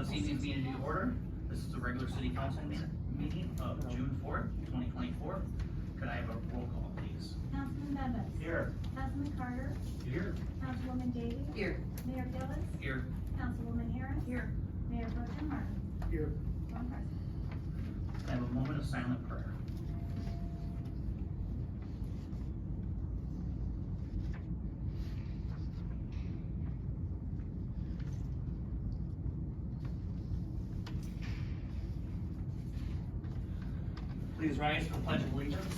This evening's meeting to order. This is the regular city council meeting of June 4th, 2024. Could I have a roll call, please? Councilman Bembas. Here. Councilman Carter. Here. Councilwoman Davies. Here. Mayor Gillis. Here. Councilwoman Harris. Here. Mayor Pro Tem Martin. Here. One present. Can I have a moment of silent prayer? Please rise for the Pledge of Allegiance.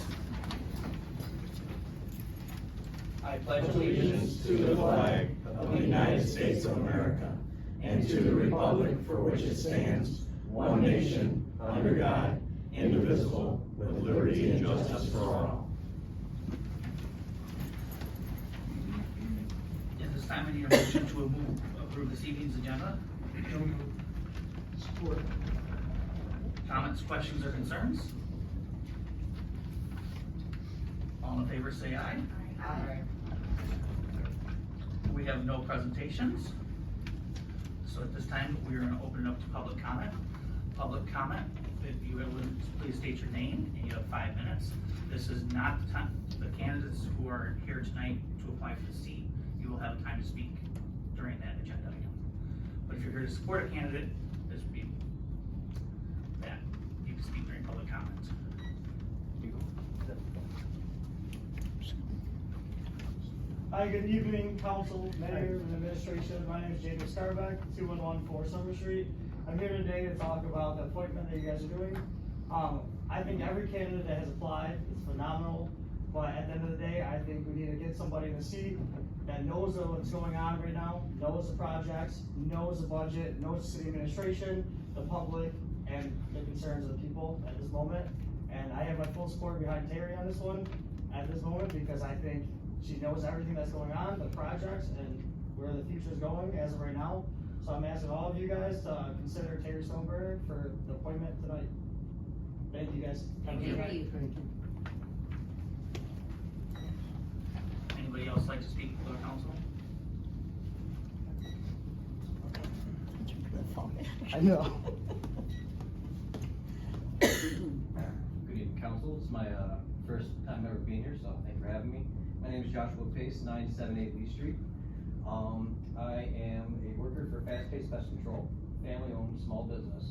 I pledge Allegiance to the flag of the United States of America and to the republic for which it stands, one nation, under God, indivisible, with liberty and justice for all. At this time, I need a motion to approve this evening's agenda. Support. Comments, questions, or concerns? All in favor say aye. Aye. We have no presentations. So at this time, we are going to open it up to public comment. Public comment, if you would please state your name, and you have 5 minutes. This is not the time, the candidates who are here tonight to apply for the seat, you will have time to speak during that agenda item. But if you're here to support a candidate, this would be that, you can speak during public comment. Hi, good evening, council, mayor, and administration. My name is Jacob Starbuck, 2114 Summer Street. I'm here today to talk about the appointment that you guys are doing. I think every candidate that has applied is phenomenal, but at the end of the day, I think we need to get somebody in the seat that knows what's going on right now, knows the projects, knows the budget, knows the city administration, the public, and the concerns of the people at this moment. And I have my full support behind Terry on this one at this moment, because I think she knows everything that's going on, the projects, and where the future is going as of right now. So I'm asking all of you guys to consider Terry Stoneberg for the appointment tonight. Thank you, guys. Have a good night. Anybody else like to speak for the council? I know. Good evening, council. It's my first time ever being here, so thank you for having me. My name is Joshua Pace, 978 Lee Street. I am a worker for Fast Pace Pest Control, family-owned small business.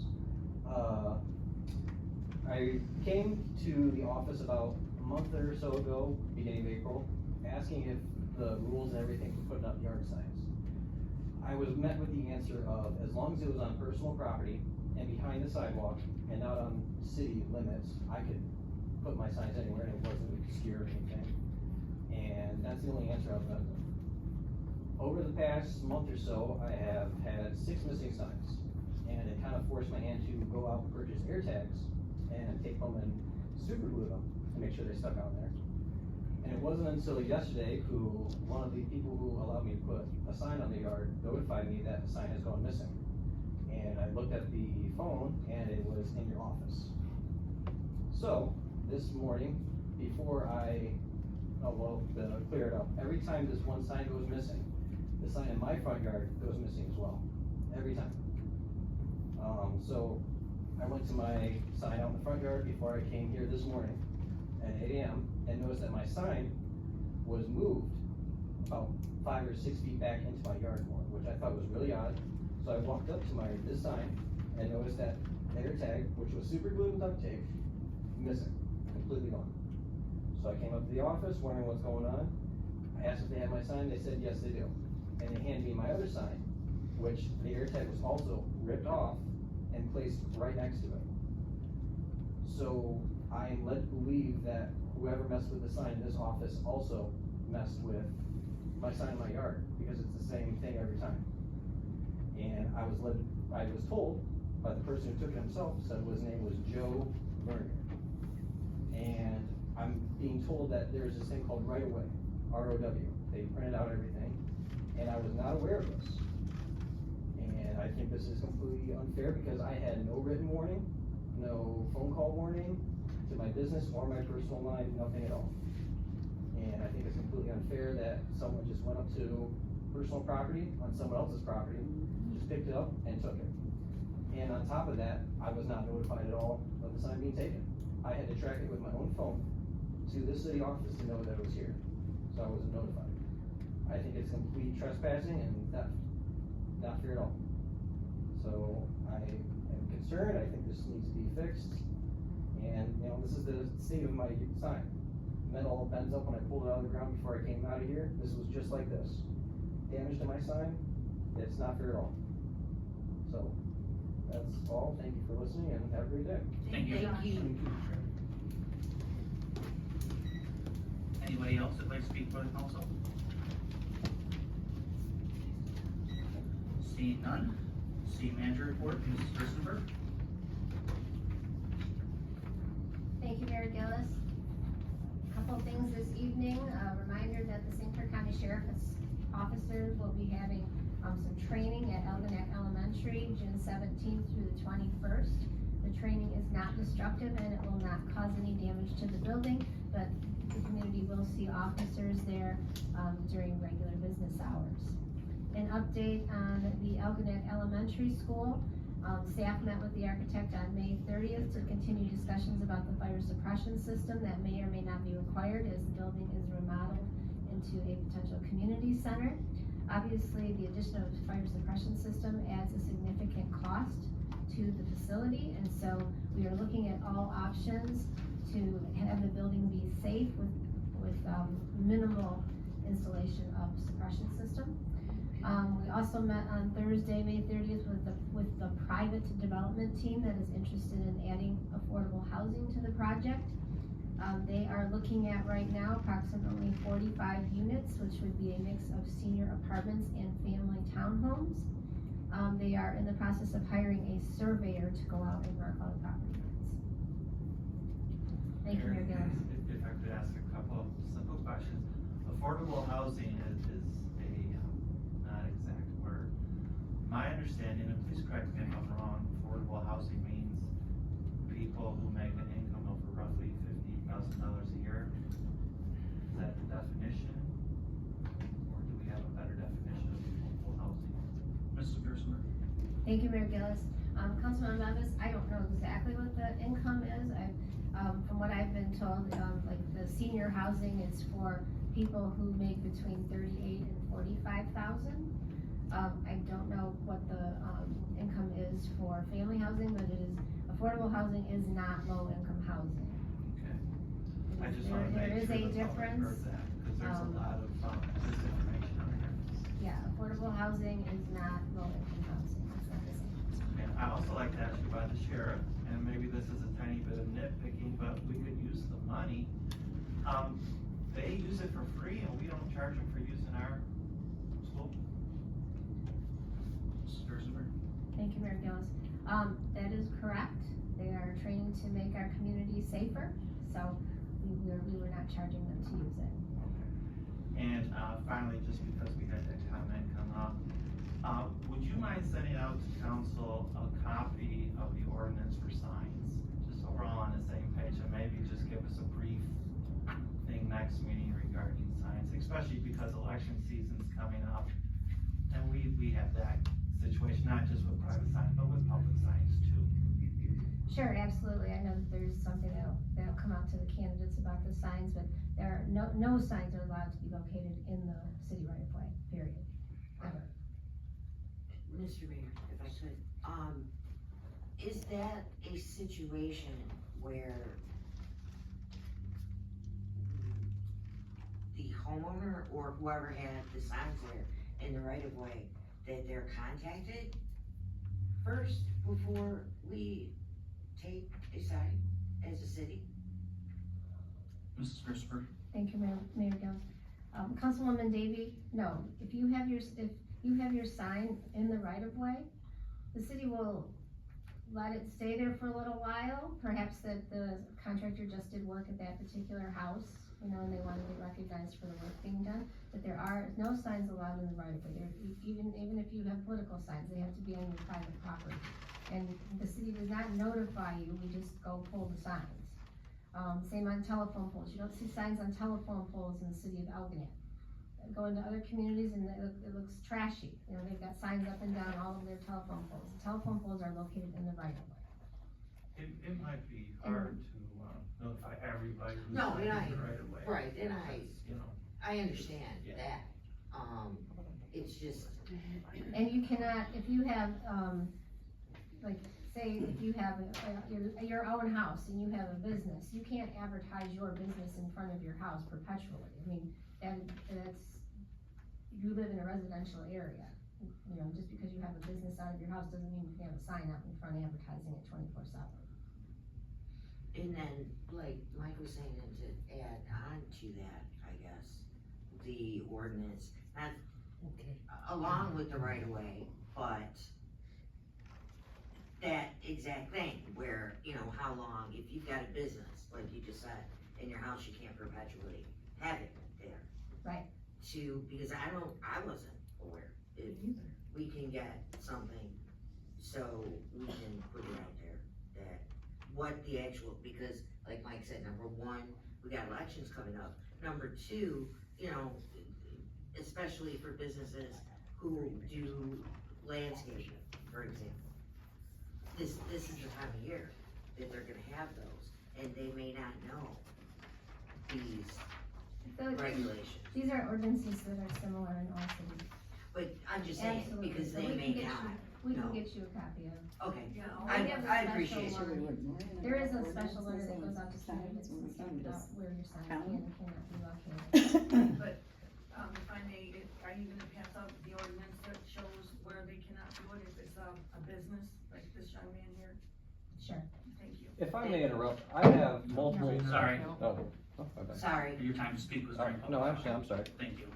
I came to the office about a month or so ago, beginning of April, asking if the rules and everything for putting up yard signs. I was met with the answer of, as long as it was on personal property and behind the sidewalk and not on city limits, I could put my signs anywhere and it wasn't obscure or anything. And that's the only answer I was met with. Over the past month or so, I have had 6 missing signs, and it kind of forced my hand to go out and purchase air tags and tape them and super glue them to make sure they stuck on there. And it wasn't until yesterday one of the people who allowed me to put a sign on the yard notified me that the sign has gone missing. And I looked at the phone and it was in your office. So this morning, before clear it up, every time this one sign goes missing, the sign in my front yard goes missing as well, every time. So I went to my sign out in the front yard before I came here this morning at 8 a.m. and noticed that my sign was moved about 5 or 6 feet back into my yard more, which I thought was really odd. So I walked up to this sign and noticed that air tag, which was super glued and duct tape, missing, completely gone. So I came up to the office wondering what's going on. I asked if they had my sign, they said yes they do. And they handed me my other sign, which the air tag was also ripped off and placed right next to it. So I am led to believe that whoever messed with the sign in this office also messed with my sign in my yard, because it's the same thing every time. And I was told by the person who took it himself, said his name was Joe Berger. And I'm being told that there's this thing called right-of-way, ROW. They printed out everything, and I was not aware of this. And I think this is completely unfair because I had no written warning, no phone call warning to my business or my personal line, nothing at all. And I think it's completely unfair that someone just went up to personal property on someone else's property, just picked it up and took it. And on top of that, I was not notified at all of the sign being taken. I had to track it with my own phone to the city office to know that it was here, so I wasn't notified. I think it's complete trespassing and theft, not fair at all. So I am concerned, I think this needs to be fixed, and, you know, this is the state of my sign. Metal bends up when I pulled it out of the ground before I came out of here, this was just like this. Damage to my sign, it's not fair at all. So, that's all, thank you for listening, and have a great day. Thank you. Anybody else that'd like to speak for the council? Seeing none, city manager report, Mrs. Gerstenberg. Thank you, Mayor Gillis. Couple of things this evening, a reminder that the St. Clair County Sheriff's officers will be having some training at Algonac Elementary, June 17th through the 21st. The training is not destructive and it will not cause any damage to the building, but the community will see officers there during regular business hours. An update on the Algonac Elementary School. Staff met with the architect on May 30th to continue discussions about the fire suppression system that may or may not be required as the building is remodeled into a potential community center. Obviously, the addition of the fire suppression system adds a significant cost to the facility, and so we are looking at all options to have the building be safe with minimal installation of suppression system. We also met on Thursday, May 30th with the private development team that is interested in adding affordable housing to the project. They are looking at right now approximately 45 units, which would be a mix of senior apartments and family townhomes. They are in the process of hiring a surveyor to go out and mark all the property lines. Thank you, Mayor Gillis. If I could ask a couple of simple questions. Affordable housing is a not exact word. My understanding, and please correct me if I'm wrong, affordable housing means people who make an income of roughly $50,000 a year. Is that the definition? Or do we have a better definition of affordable housing? Mrs. Gerstenberg. Thank you, Mayor Gillis. Councilman Memphis, I don't know exactly what the income is. From what I've been told, like the senior housing is for people who make between $38,000 and $45,000. I don't know what the income is for family housing, but it is, affordable housing is not low-income housing. Okay. I just want to There make is sure a the public difference. heard that, because there's a lot of misinformation on here. Yeah, affordable housing is not low-income housing. It's not the same. And I also like to ask you about the sheriff, and maybe this is a tiny bit of nitpicking, but we could use the money. They use it for free and we don't charge them for using our school. Mrs. Gerstenberg. Thank you, Mayor Gillis. That is correct. They are training to make our community safer, so we were not charging them to use it. Okay. And, finally, just because we had that comment come up, would you mind sending out to council a copy of the ordinance for signs? Just so we're all on the same page, and maybe just give us a brief thing next meeting regarding signs, especially because election season's coming up. And we have that situation, not just with private signs, but with public signs too. Sure, absolutely. I know that there's something that'll come out to the candidates about the signs, but there are no signs are allowed to be located in the city right of way, period. Ever. Mr. Mayor, if I could, is that a situation where the homeowner or whoever had the signs there in the right of way, that they're contacted first before we take a sign as a city? Mrs. Gerstenberg. Thank you, Mayor Gillis. Councilwoman Davy, no, if you have your sign in the right of way, the city will let it stay there for a little while. Perhaps that the contractor just did work at that particular house, you know, and they wanted to be recognized for the work being done. But there are no signs allowed in the right of way. Even if you have political signs, they have to be on your private property. And the city does not notify you, we just go pull the signs. Same on telephone poles. You don't see signs on telephone poles in the city of Algonac. go into other communities and it looks trashy. You know, they've got signs up and down all of their telephone poles. The telephone poles are located in the right of way. It might be hard to, notify everybody who's No, in and I- the right of way. right, and Because, you know, I understand Yeah. that, it's just, And you cannot, if you have, like, say, if you have your own house and you have a business, you can't advertise your business in front of your house perpetually. I mean, that's, you live in a residential area. You know, just because you have a business out of your house doesn't mean you can have a sign out in front advertising it 24/7. and then, like Mike was saying, and to add on to that, I guess, the ordinance, not along with the right of way, but that exact thing, where, you know, how long, if you've got a business, like you just said, in your house, you can't perpetually have it there. Right. Because I wasn't aware, if we can get something, so we can put it out there, that what the actual, because like Mike said, number one, we got elections coming up, number two, you know, especially for businesses who do landscaping, for example. This is the time of year that they're gonna have those, and they may not know these So regulations. these are ordinances that are similar in all cities. But I'm just saying, Absolutely. because So they we may can get not, you- We can know. get you a copy of. Okay, Yeah. We have a I special appreciate one. it. There is a special letter that goes out to candidates and stuff about where your sign can Town. and cannot be located. But, if I may, are you gonna pass out the ordinance that shows where they cannot do it if it's a business, like this young man here? Sure. Thank you. If I may interrupt, I have multiple. Sorry. Oh, my bad. Sorry. Your time to speak was during Alright, public no, comment. I'm sorry. Thank you.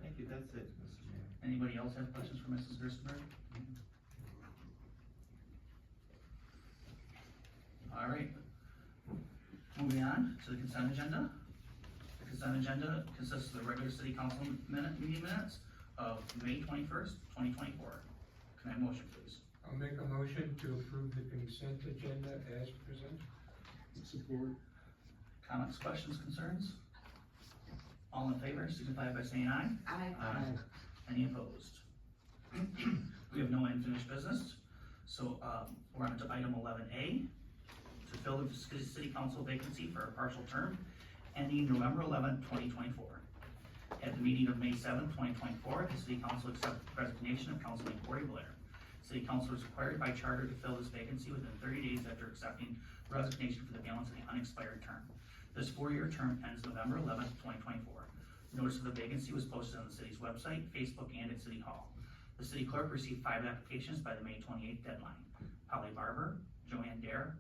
thank you, that's it, Mr. Mayor. Anybody else have questions for Mrs. Gerstenberg? All right. Moving on to the consent agenda. The consent agenda consists of the regular city council meeting minutes of May 21st, 2024. Can I have a motion, please? I'll make a motion to approve the consent agenda as presented. Support. Comments, questions, concerns? All in favor, signify by saying aye. I, Any opposed? We have no unfinished business, so, we're on to item 11A, to fill the city council vacancy for a partial term ending November 11, 2024. At the meeting of May 7, 2024, the city council accepted the resignation of Councilman Corey Blair. City council is required by charter to fill this vacancy within 30 days after accepting resignation for the balance of the unexpired term. This 4-year term ends November 11, 2024. Notice of the vacancy was posted on the city's website, Facebook, and at City Hall. The city clerk received 5 applications by the May 28th deadline. Polly Barber, Joanne Dare,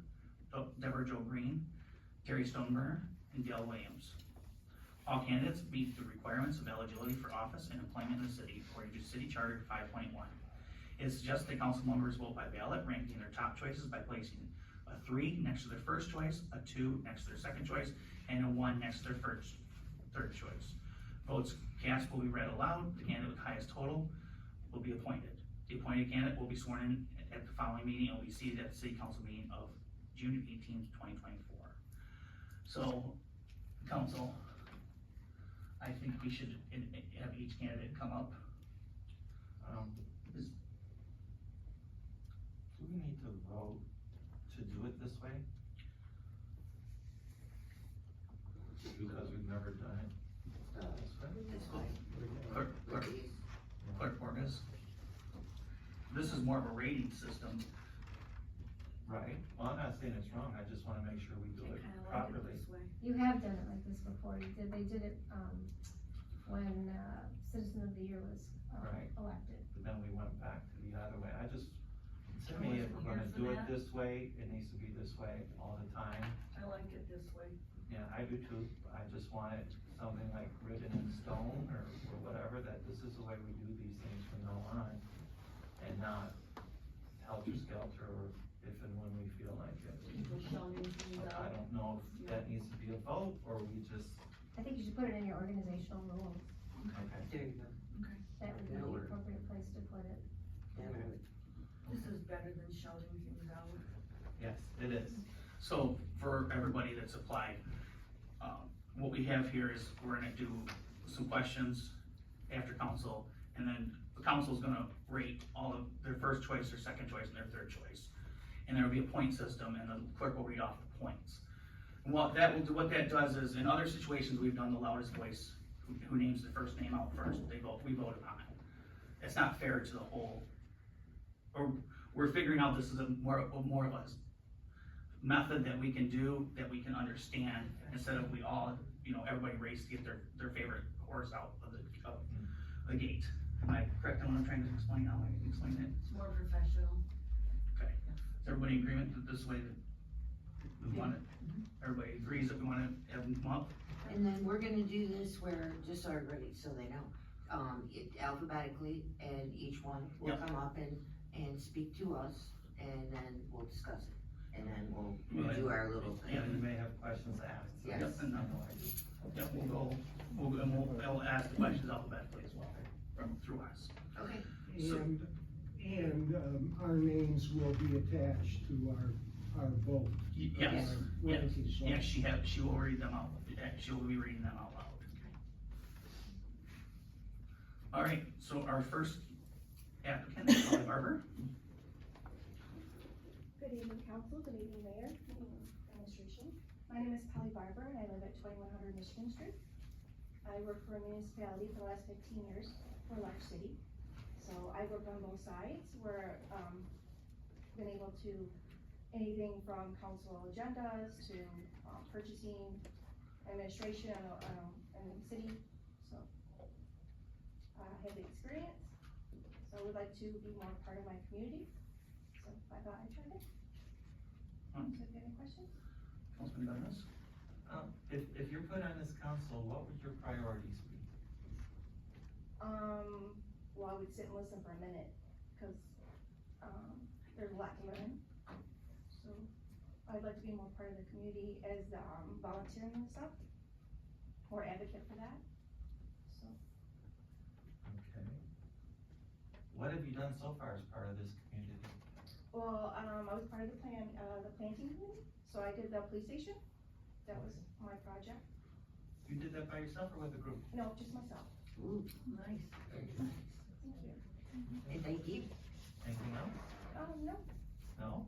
Deborah Jo Green, Gary Stoneburner, and Gail Williams. All candidates meet the requirements of eligibility for office and employment in the city according to City Charter 5.1. It is suggested that council members vote by ballot, ranking their top choices by placing a 3 next to their first choice, a 2 next to their second choice, and a 1 next to their third choice. Votes cast will be read aloud. The candidate with highest total will be appointed. The appointed candidate will be sworn in at the following meeting and will be seated at the city council meeting of June 18th, 2024. So, council, I think we should have each candidate come up. Do we need to vote to do it this way? Because we've never done it this way? it's fine. Clerk Borges. This is more of a rating system. Right, well, I'm not saying it's wrong, I just wanna make sure we do They it kinda like it properly. this way. You have done it like this before. They did it, when, Citizen of the Year was, Right. elected. But then we went back to the other way, to I me, if wasn't we're gonna here for do it that. this way, it needs to be this way all the time. I like it this way. Yeah, I do too, I just want it something like written in stone or whatever, that this is the way we do these things from now on. And not helter-skelter or if and when we feel like it. Michelle needs these I out. don't know if that needs to be a vote or we just, I think you should put it in your organizational rules. okay. There you go. That would be the That'll work. appropriate place to put it. That would- This is better than shouting things out. Yes, it is. So for everybody that's applied, what we have here is we're gonna do some questions after council, and then the council's gonna rate all of their first choice, their second choice, and their third choice. And there will be a point system, and the clerk will read off the points. And what that does is, in other situations, we've done the loudest voice, who names the first name out first, we vote upon it. It's not fair to the whole, or we're figuring out this is a more of a method that we can do, that we can understand, instead of we all, everybody race to get their favorite horse out of the gate. Am I correct in what I'm trying to explain, how I can explain it? It's more professional. Okay, is everybody in agreement that this way that we want it? Everybody agrees that we wanna have them come up? And then we're gonna do this where, just so everybody, so they know, alphabetically, and each one will Yep. come up and speak to us, and then we'll discuss it. And then we'll Right. do our little Yeah. And you thing. may have questions asked. so Yes. just, And Yep, we'll ask the questions alphabetically as well, through us. Okay. So- And our names will be attached to our vote. Yes, Our yes, rankings vote. yes, she will read them out, she will be reading them out loud. All right, so our first applicant is Holly Barber. Good evening, council. Good evening, mayor, administration. My name is Polly Barber, and I live at 2100 Michigan Street. I work for a municipality for the last 15 years for a large city. So I work on both sides, where, been able to, anything from council agendas to, purchasing, administration, and the city, so. I have the experience, so I would like to be more part of my community, so I thought I'd try this. So if you have any questions? Councilman Douglas? If you're put on this council, what would your priorities be? Well, I would sit and listen for a minute, cause, there's a lot to learn. So, I'd like to be more part of the community as, volunteering and stuff, or advocate for that, so. Okay. What have you done so far as part of this community? Well, I was part of the planting committee, so I did the police station, that was my project. You did that by yourself or with a group? No, just myself. Ooh, Nice. Thank you. and thank you. Anything else? No, No?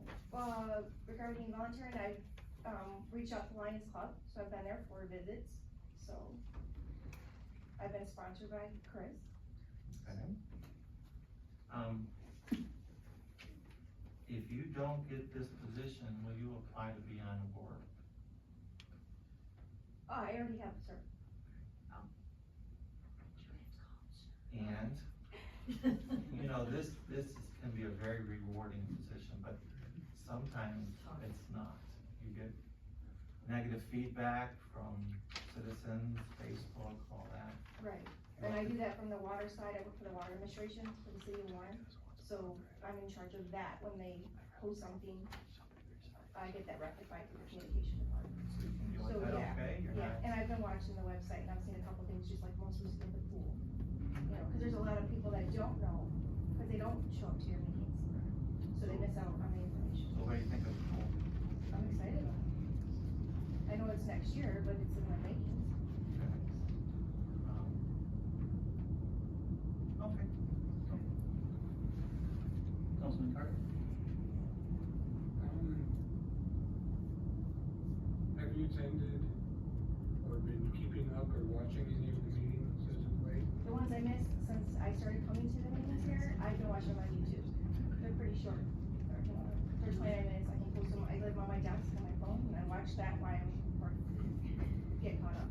regarding volunteering, I, reached out to Lions Club, so I've been there for visits, so. I've been sponsored by Chris. Okay. If you don't get this position, will you apply to be on the board? Oh, I already have, sir. And, this can be a very rewarding position, but sometimes it's not. You get negative feedback from citizens, Facebook, all that. Right, and I do that from the water side, I work for the water administration for the city of Warren, so I'm in charge of that. When they post something, I get that rectified through the communication department. You So, like that yeah, okay? You're Yeah, not- and I've been watching the website, and I've seen a couple things, just like most recently the pool. Cause there's a lot of people that don't know, cause they don't show up to your meetings, so they miss out on the information. So what do you think of the pool? I'm excited about it. I know it's next year, but it's in the making. Okay. Councilman Carter? Have you attended or been keeping up or watching any of the meetings as of late? The ones I missed since I started coming to the meetings here, I've been watching them on YouTube. They're pretty short. They're 29 minutes. I can post them. I live on my desk on my phone, and I watch that while I'm get caught up.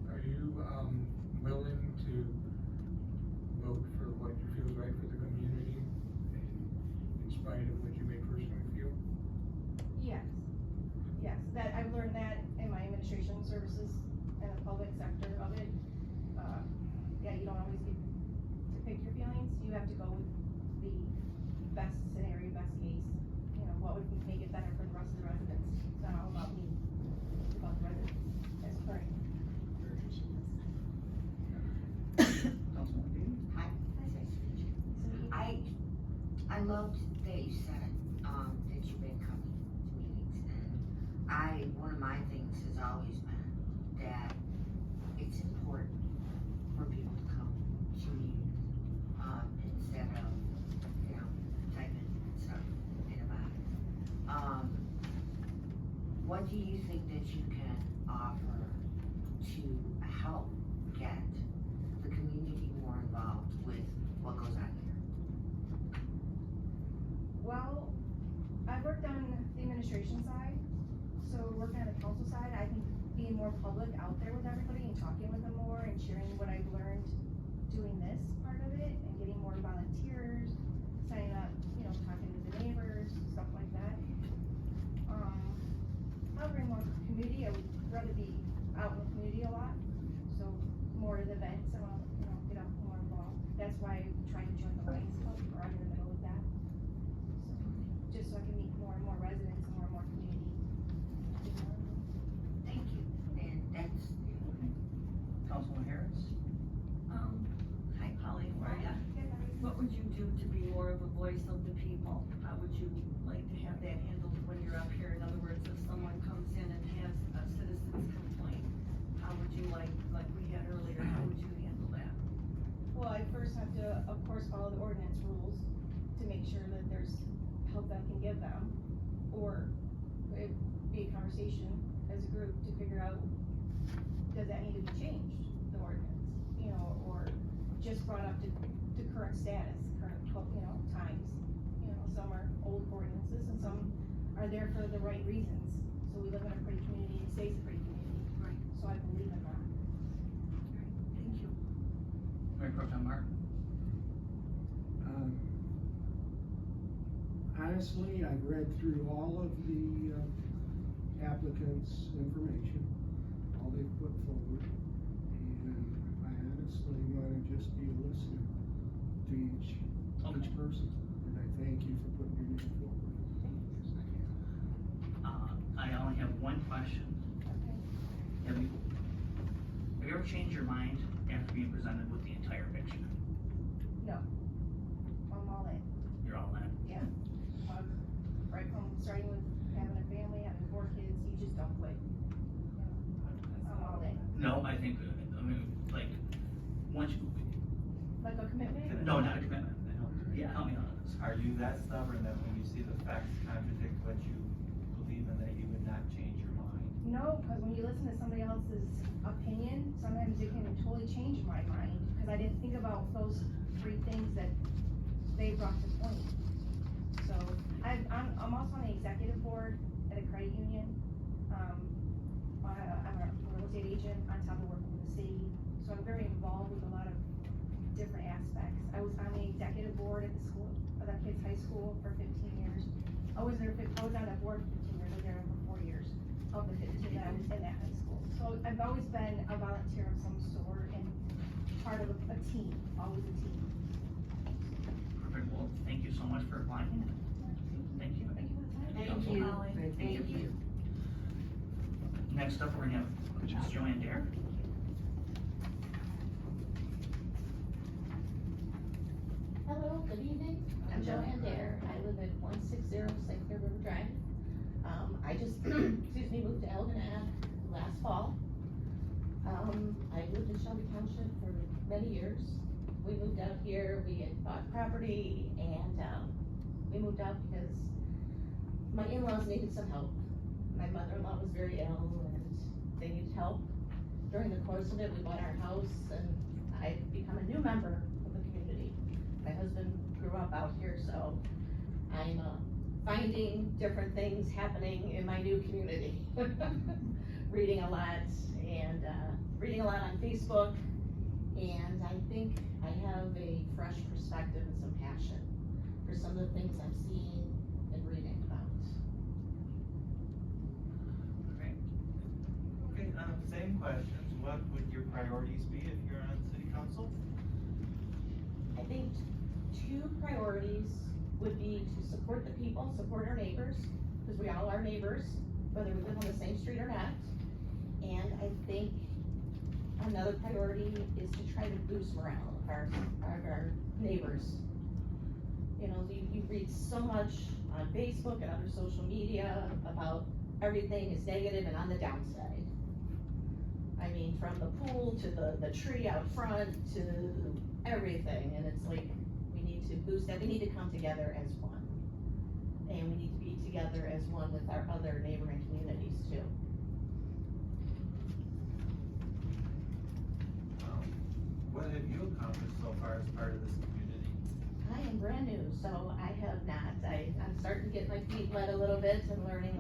Are you, willing to vote for what you feel is right for the community in spite of what you may personally feel? Yes. Yes, that, I've learned that in my administration services and the public sector of it. Yeah, you don't always get to pick your feelings. You have to go with the best scenario, best case. What would make it better for the rest of the residents. It's not all about me, it's about the residents as current. Councilman Dean? Hi. I loved that you said, that you've been coming to meetings, and one of my things has always been that it's important for people to come to meetings, instead of, typing stuff in a box. What do you think that you can offer to help get the community more involved with what goes on here? Well, I've worked on the administration side, so working on the council side, I think being more public out there with everybody and talking with them more and sharing what I've learned doing this part of it and getting more volunteers, signing up, talking to the neighbors, stuff like that. I'll bring more community. I would rather be out in the community a lot, so more of the events. I want to, get out more involved. That's why I tried to join the Lions Club, or I'm in the middle of that. So, just so I can meet more and more residents and more community. Thank you, and that's, Councilman Harris? Hi Polly, how are ya? What would you do to be more of a voice of the people? How would you like to have that handled when you're up here? In other words, if someone comes in and has a citizen's complaint, how would you like we had earlier, how would you handle that? Well, I first have to, of course, follow the ordinance rules to make sure that there's help that I can give them, or it be a conversation as a group to figure out, does that need to be changed, the ordinance, or just brought up to current status, current, times. Some are old ordinances and some are there for the right reasons. So we live in a pretty community and stays a pretty community. Right. So I believe in that. Thank you. Mayor Pro Tem Martin? Honestly, I've read through all of the applicants' information, all they've put forward, and I honestly want to just be a listener to each person, and I thank you for putting your name forward. I only have one question. Okay. Have you ever changed your mind after being presented with the entire picture? No. I'm all in. You're all in? Yeah. Right from starting with having a family, having 4 kids, you just don't quit. I'm all in. No, I think, once you, Like a commitment? no, not a commitment. Yeah, help me out on this. Are you that stubborn that when you see the facts contradict what you believe in, that you would not change your mind? No, because when you listen to somebody else's opinion, sometimes it can totally change my mind, because I didn't think about those 3 things that they brought to point. So, I'm also on the executive board at a credit union. I'm a real estate agent on top of working with the city, so I'm very involved with a lot of different aspects. I was on the executive board at the school, of that kid's high school for 15 years. I was on that board for 15 years, I was there for 4 years of the 15 that I was in that high school. So I've always been a volunteer of some sort and part of a team, always a team. Perfect, well, thank you so much for applying. Thank you. Thank you for the time. Thank you. Polly. Thank you. Next up, we're gonna have Ms. Joanne Dare. Hello, good evening. I'm Joanne Dare. I live at 160 St. Clair River Drive. I just, moved to Algonac last fall. I lived in Shelby Township for many years. We moved out here, we had bought property, and, we moved out because my in-laws needed some help. My mother-in-law was very ill and they needed help. During the course of it, we bought our house and I've become a new member of the community. My husband grew up out here, so I'm finding different things happening in my new community. Reading a lot and reading a lot on Facebook, and I think I have a fresh perspective and some passion for some of the things I'm seeing and reading about. Okay, same questions. What would your priorities be if you're on city council? I think 2 priorities would be to support the people, support our neighbors, because we all are neighbors, whether we live on the same street or not. And I think another priority is to try to boost morale of our neighbors. You know, you read so much on Facebook and other social media about everything is negative and on the downside. I mean, from the pool to the tree out front to everything, and it's like, we need to boost that, we need to come together as one. And we need to be together as one with our other neighboring communities too. What have you accomplished so far as part of this community? I am brand new, so I have not, I'm starting to get my feet wet a little bit and learning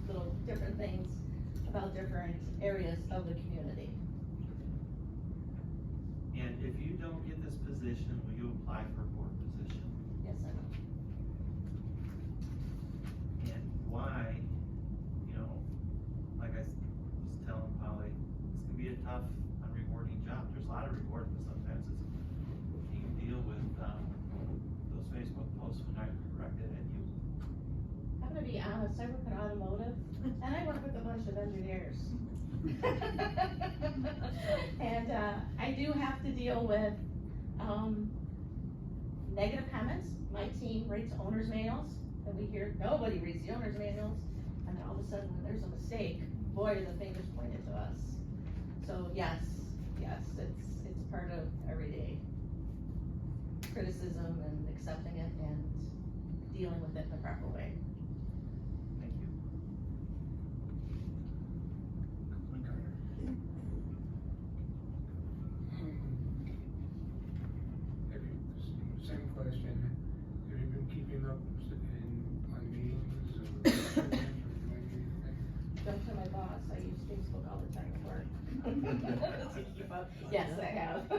little different things about different areas of the community. And if you don't get this position, will you apply for a board position? Yes, I will. And why, you know, like I was telling Polly, this can be a tough, unrewarding job. There's a lot of reward, but sometimes it's, you deal with, those Facebook posts when I directed at you. I'm gonna be honest, I work in automotive, and I work with a bunch of engineers. And, I do have to deal with, negative comments. My team reads owner's manuals, and we hear nobody reads the owner's manuals, and then all of a sudden, when there's a mistake, boy, are the fingers pointed to us. So yes, it's part of everyday criticism and accepting it and dealing with it in the proper way. Thank you. Councilman Carter? Same question, have you been keeping up on meetings or doing anything? Don't tell my boss, I use Facebook all the time at work. To keep up. Yes, I have.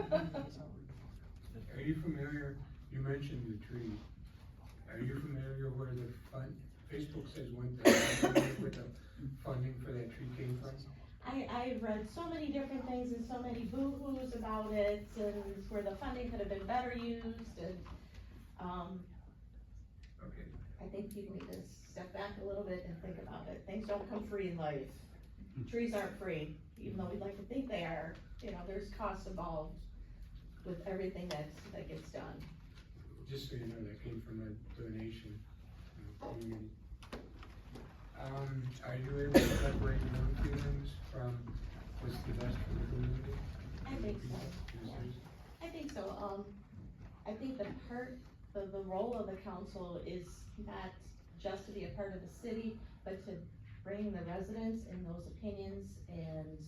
Are you familiar, you mentioned the tree, are you familiar where the Facebook says one thing, are you familiar with the funding for that tree came from? I read so many different things and so many boo-hoos about it, and where the funding could have been better used, and, Okay. I think people need to step back a little bit and think about it. Things don't come free in life. Trees aren't free, even though we'd like to think they are. You know, there's costs involved with everything that gets done. Just so you know, that came from a donation. Community. Are you able to separate your own feelings from what's the best for the community? I think so. I think so. I think the role of the council is not just to be a part of the city, but to bring the residents and those opinions and,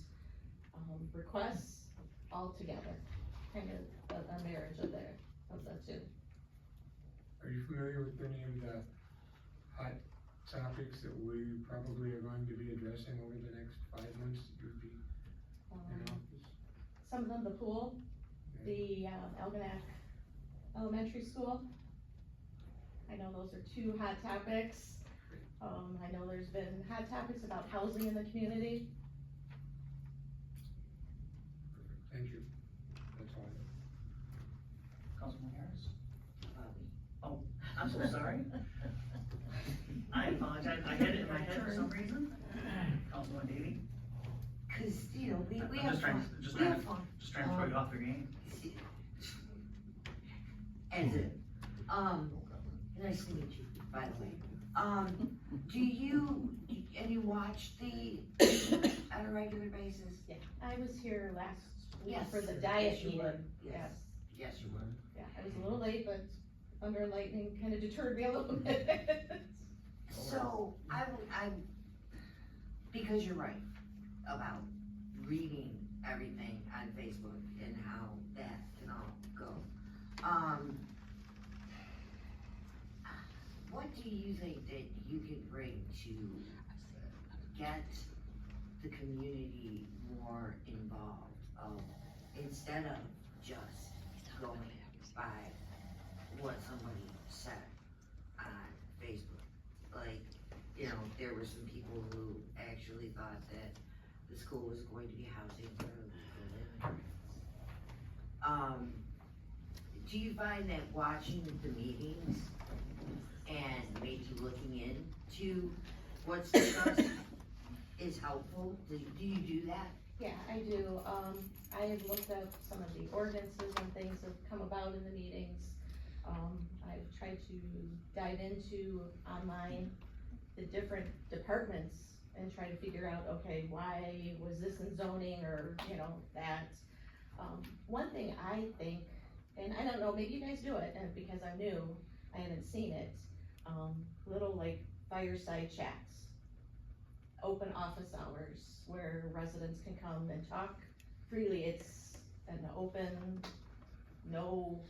requests all together. Kind of a marriage of the two. Are you familiar with any of the hot topics that we probably are going to be addressing over the next 5 months that you'll be in office? Some of them, the pool, the, Algonac Elementary School. I know those are two hot topics. I know there's been hot topics about housing in the community. Perfect, thank you. That's all I have. Councilman Harris? Bobby. Oh, I'm so sorry. I apologize, I had it in my head for some reason. Councilman Davey? Cause, you know, we I'm have just trying, fun, just we trying, have fun. just trying to throw you off your game. As it, nice to meet you, by the way. Do you watch on a regular basis? Yeah, I was here last week Yes. for the diet Yes, you meeting. were. Yes. Yes. Yes, you would. Yeah, I was a little late, but thunder and lightning kind of deterred me a little bit. So, because you're right about reading everything on Facebook and how that can all go. What do you think that you can bring to get the community more involved, instead of just going by what somebody said on Facebook? Like, you know, there were some people who actually thought that the school was going to be housing for immigrants. Do you find that watching the meetings and maybe looking into what's discussed is helpful? Do you do that? Yeah, I do. I have looked up some of the ordinances and things that have come about in the meetings. I've tried to dive into online the different departments and try to figure out, okay, why was this in zoning or, that. One thing I think, and I don't know, maybe you guys do it, and because I'm new, I haven't seen it, little like fireside chats. Open office hours where residents can come and talk freely. It's an open, no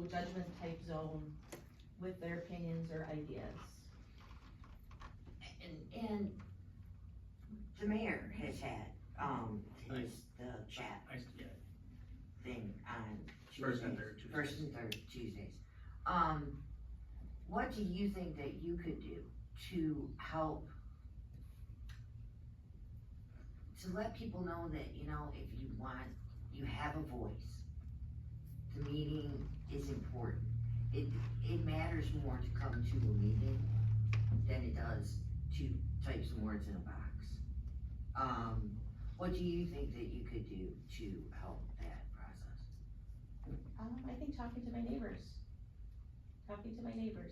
judgment type zone with their opinions or ideas. And the mayor has had, the chat Yeah. thing on Tuesdays. First and third Tuesdays. First and third Tuesdays. What do you think that you could do to help, to let people know that, if you have a voice, the meeting is important. It matters more to come to a meeting than it does to type some words in a box. What do you think that you could do to help that process? I think talking to my neighbors,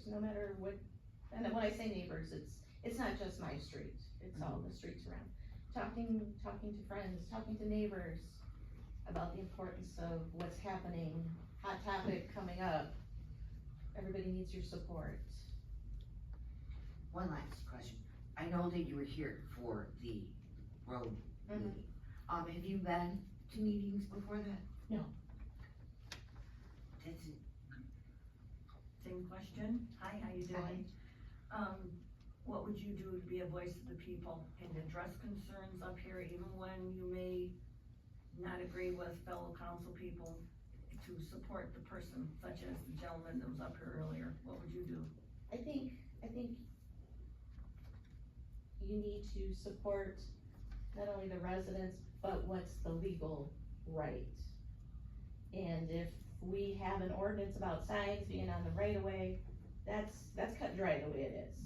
no matter what, and when I say neighbors, it's not just my street, it's all the streets around. Talking to friends, talking to neighbors about the importance of what's happening, hot topic coming up. Everybody needs your support. One last question. I know that you were here for the road meeting. Have you been to meetings before that? No. That's it. Same question. Hi, how you doing? What would you do to be a voice of the people and address concerns up here, even when you may not agree with fellow council people, to support the person, such as the gentleman that was up here earlier? What would you do? I think you need to support not only the residents, but what's the legal right. And if we have an ordinance about signs being on the right of way, that's cut and dry the way it is.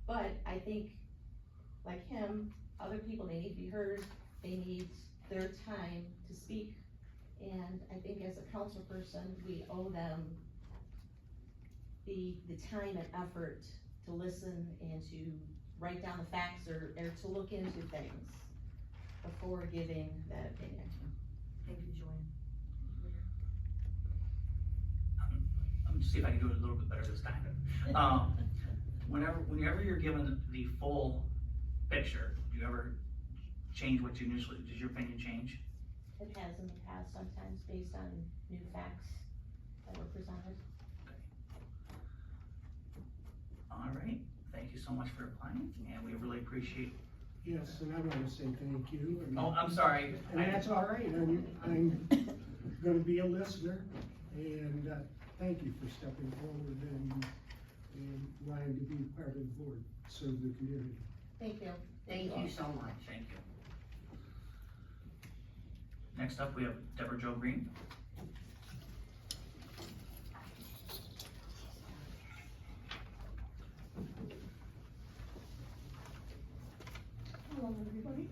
But I think, like him, other people, they need to be heard, they need their time to speak. And I think as a council person, we owe them the time and effort to listen and to write down the facts or to look into things before giving that opinion. Thank you, Joanne. I'm gonna see if I can do it a little bit better this time. Whenever you're given the full picture, do you ever change what you initially, does your opinion change? It has in the past, sometimes based on new facts that were presented. All right, thank you so much for applying, and we really appreciate. Yes, and I wanna say thank you. Oh, I'm sorry. And that's all right, I'm gonna be a listener, and, thank you for stepping forward and wanting to be part of the board, serve the community. Thank you. Thank you so much. Thank you. Next up, we have Deborah Jo Green. Hello, everybody.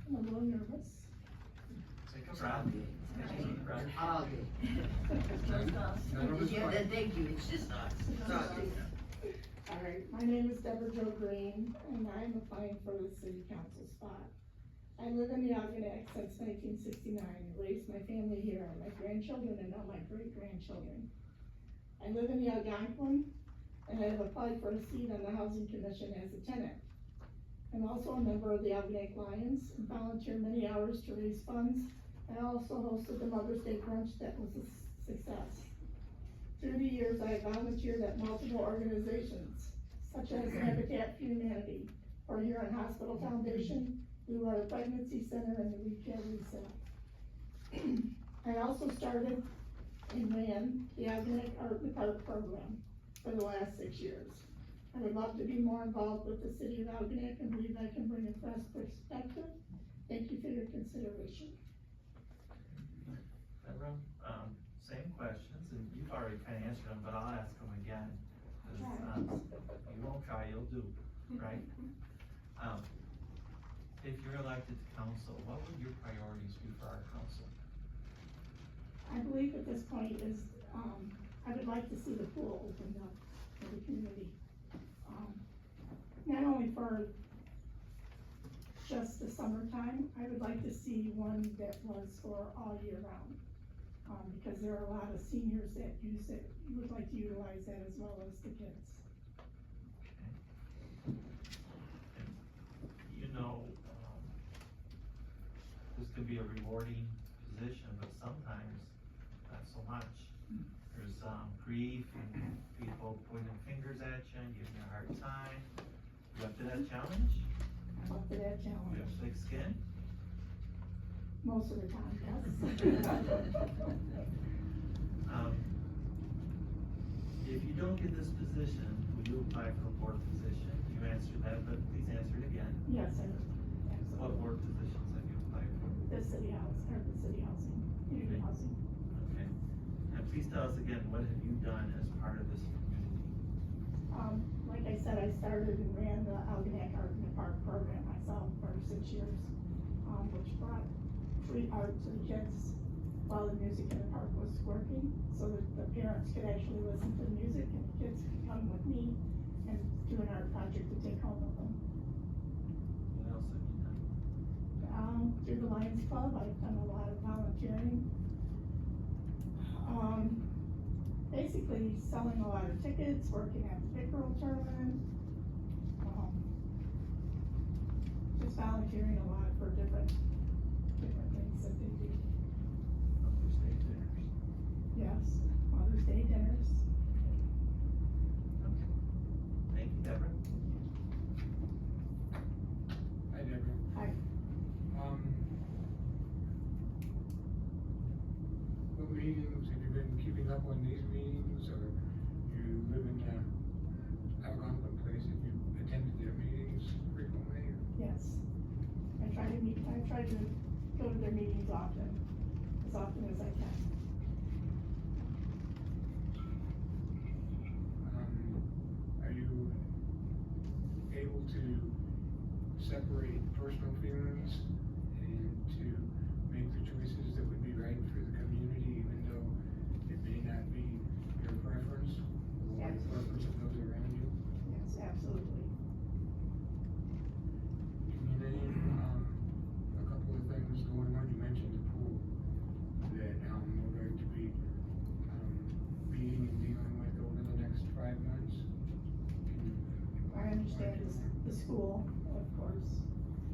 I'm a little nervous. All good. Thank you, it's just us. All right, my name is Deborah Jo Green, and I'm applying for the city council spot. I live in the Algonac since 1969, raised my family here, my grandchildren and now my great-grandchildren. I live in the Algonquin, and I have applied for a seat on the Housing Commission as a tenant. I'm also a member of the Algonac Lions and volunteer many hours to raise funds. I also hosted the Mother's Day brunch that was a success. Through the years, I have volunteered at multiple organizations, such as Habitat for Humanity, or Huron Hospital Foundation, Blue Water Pregnancy Center, and the Retail Reset. I also started and ran the Algonac Art in the Park program for the last 6 years. I would love to be more involved with the city of Algonac and believe I can bring a fresh perspective. Thank you for your consideration. Deborah, same questions, and you've already kind of answered them, but I'll ask them again. 'Cause, you won't try, you'll do, right? If you're elected to council, what would your priorities be for our council? I believe at this point is, I would like to see the pool opened up for the community. not only for just the summertime, I would like to see one that was for all year round. Because there are a lot of seniors that use it, would like to utilize that as well as the kids. You know, this could be a rewarding position, but sometimes not so much. There's, grief and people pointing fingers at you and giving you a hard time. You up to that challenge? I'm up to that You challenge, have thick skin? most of the time, yes. If you don't get this position, will you apply for a board position? You answered that, but please answer it again. Yes, sir. What board positions have you applied for? The city house, or the city housing, community housing. Okay. And please tell us again, what have you done as part of this community? Like I said, I started and ran the Algonac Art in the Park program myself for 6 years, which brought free art to the kids while the music in the park was working, so that the parents could actually listen to the music and the kids could come with me and do an art project to take home with them. What else have you done? Through the Lions Club, I've done a lot of volunteering. Basically selling a lot of tickets, working at the pickerel tournament. Just volunteering a lot for different things that they do. Mother's Day dinners. Yes, Mother's Day dinners. Okay. Thank you, Deborah. Hi, Deborah. Hi. What meetings, have you been keeping up on these meetings, or you live in, Algonquin Place, have you attended their meetings frequently? Yes. I try to go to their meetings often as I can. Are you able to separate personal feelings and to make the choices that would be right for the community, even though it may not be your preference or the preference of those around you? Yes, absolutely. Can you name, a couple of things going on? You mentioned the pool that, we're going to be, meeting and dealing with over the next 5 months. I understand the school, of course,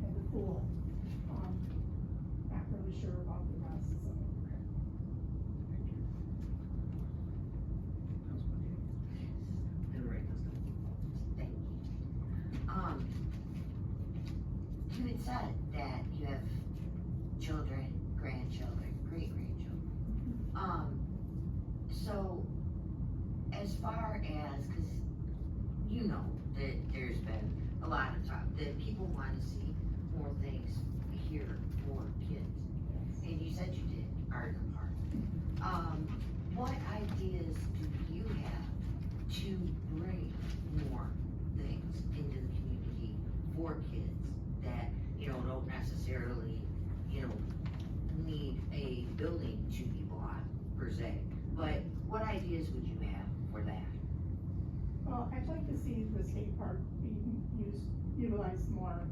and the pool. Not really sure about the rest, so. Thank you. Thank you. You had said that you have children, grandchildren, great-grandchildren. So, as far as, cause you know that there's been a lot of talk, that people wanna see more things here for kids. And you said you did art in the park. What ideas do you have to bring more things into the community for kids that, don't necessarily, need a building to be bought per se? But what ideas would you have for that? Well, I'd like to see the skate park being utilized more.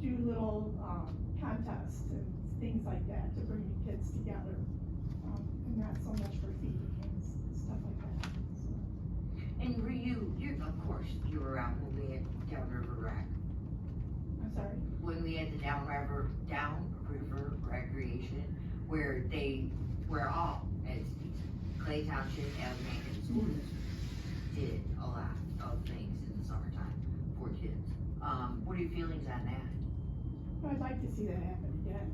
Do little, contests and things like that to bring the kids together. And not so much for feeding and stuff like that, so. And were of course, you were around when we had Downriver Rec. I'm sorry? When we had the Downriver Recreation, where all entities, Clay Township, Algonac, and the school district did a lot of things in the summertime for kids. What are your feelings on that? Well, I'd like to see that happen again.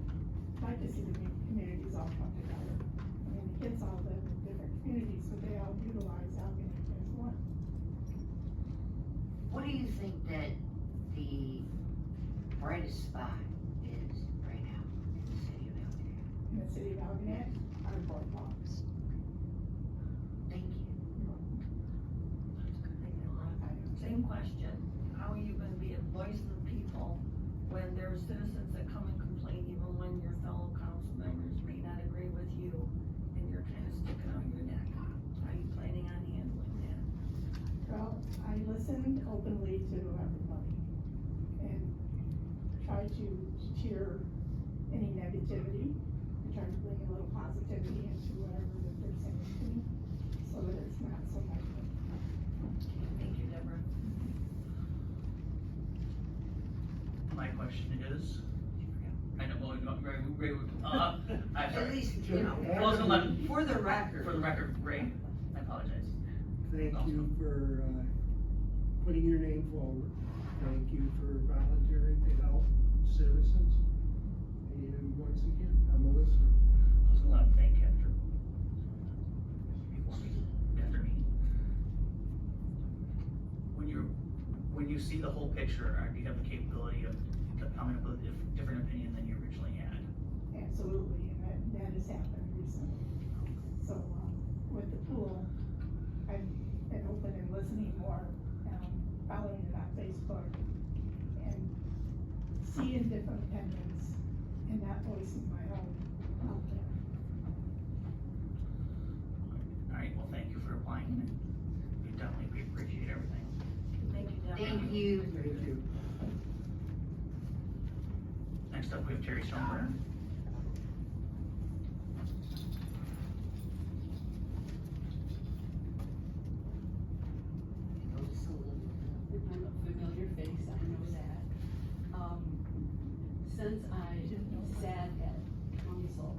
I'd like to see the communities all come together. I mean, the kids all live in different communities, but they all utilize Algonac as one. What do you think that the brightest spot is right now in the city of Algonac? In the city of Algonac, our boardwalks. Thank you. Same question, how are you gonna be a voice of the people when there are citizens that come and complain, even when your fellow council members may not agree with you, and you're kind of sticking out your neck? How are you planning on handling that? Well, I listened openly to everybody and tried to cheer any negativity and try to bring a little positivity into whatever that they're saying to me, so that it's not so negative. Thank you, Deborah. My question is, I know, well, I'm At sorry. least, you know, Well, it's 11. for the record. For the record, Ray, I apologize. Thank you for, putting your name forward. Thank you for volunteering to help citizens. And once again, I'm a listener. I was gonna thank after. Before me, after me. When you see the whole picture, do you have the capability of coming up with a different opinion than you originally had? Absolutely, and that has happened recently. So, with the pool, I've been open and listening more, following it on Facebook, and seeing different opinions, and not voicing my own out there. All right, well, thank you for applying, and we definitely appreciate everything. Thank you, Deborah. Thank you. Thank you. Next up, we have Terry Stoneburner. I'm a familiar face, I know that. Since I sat at council,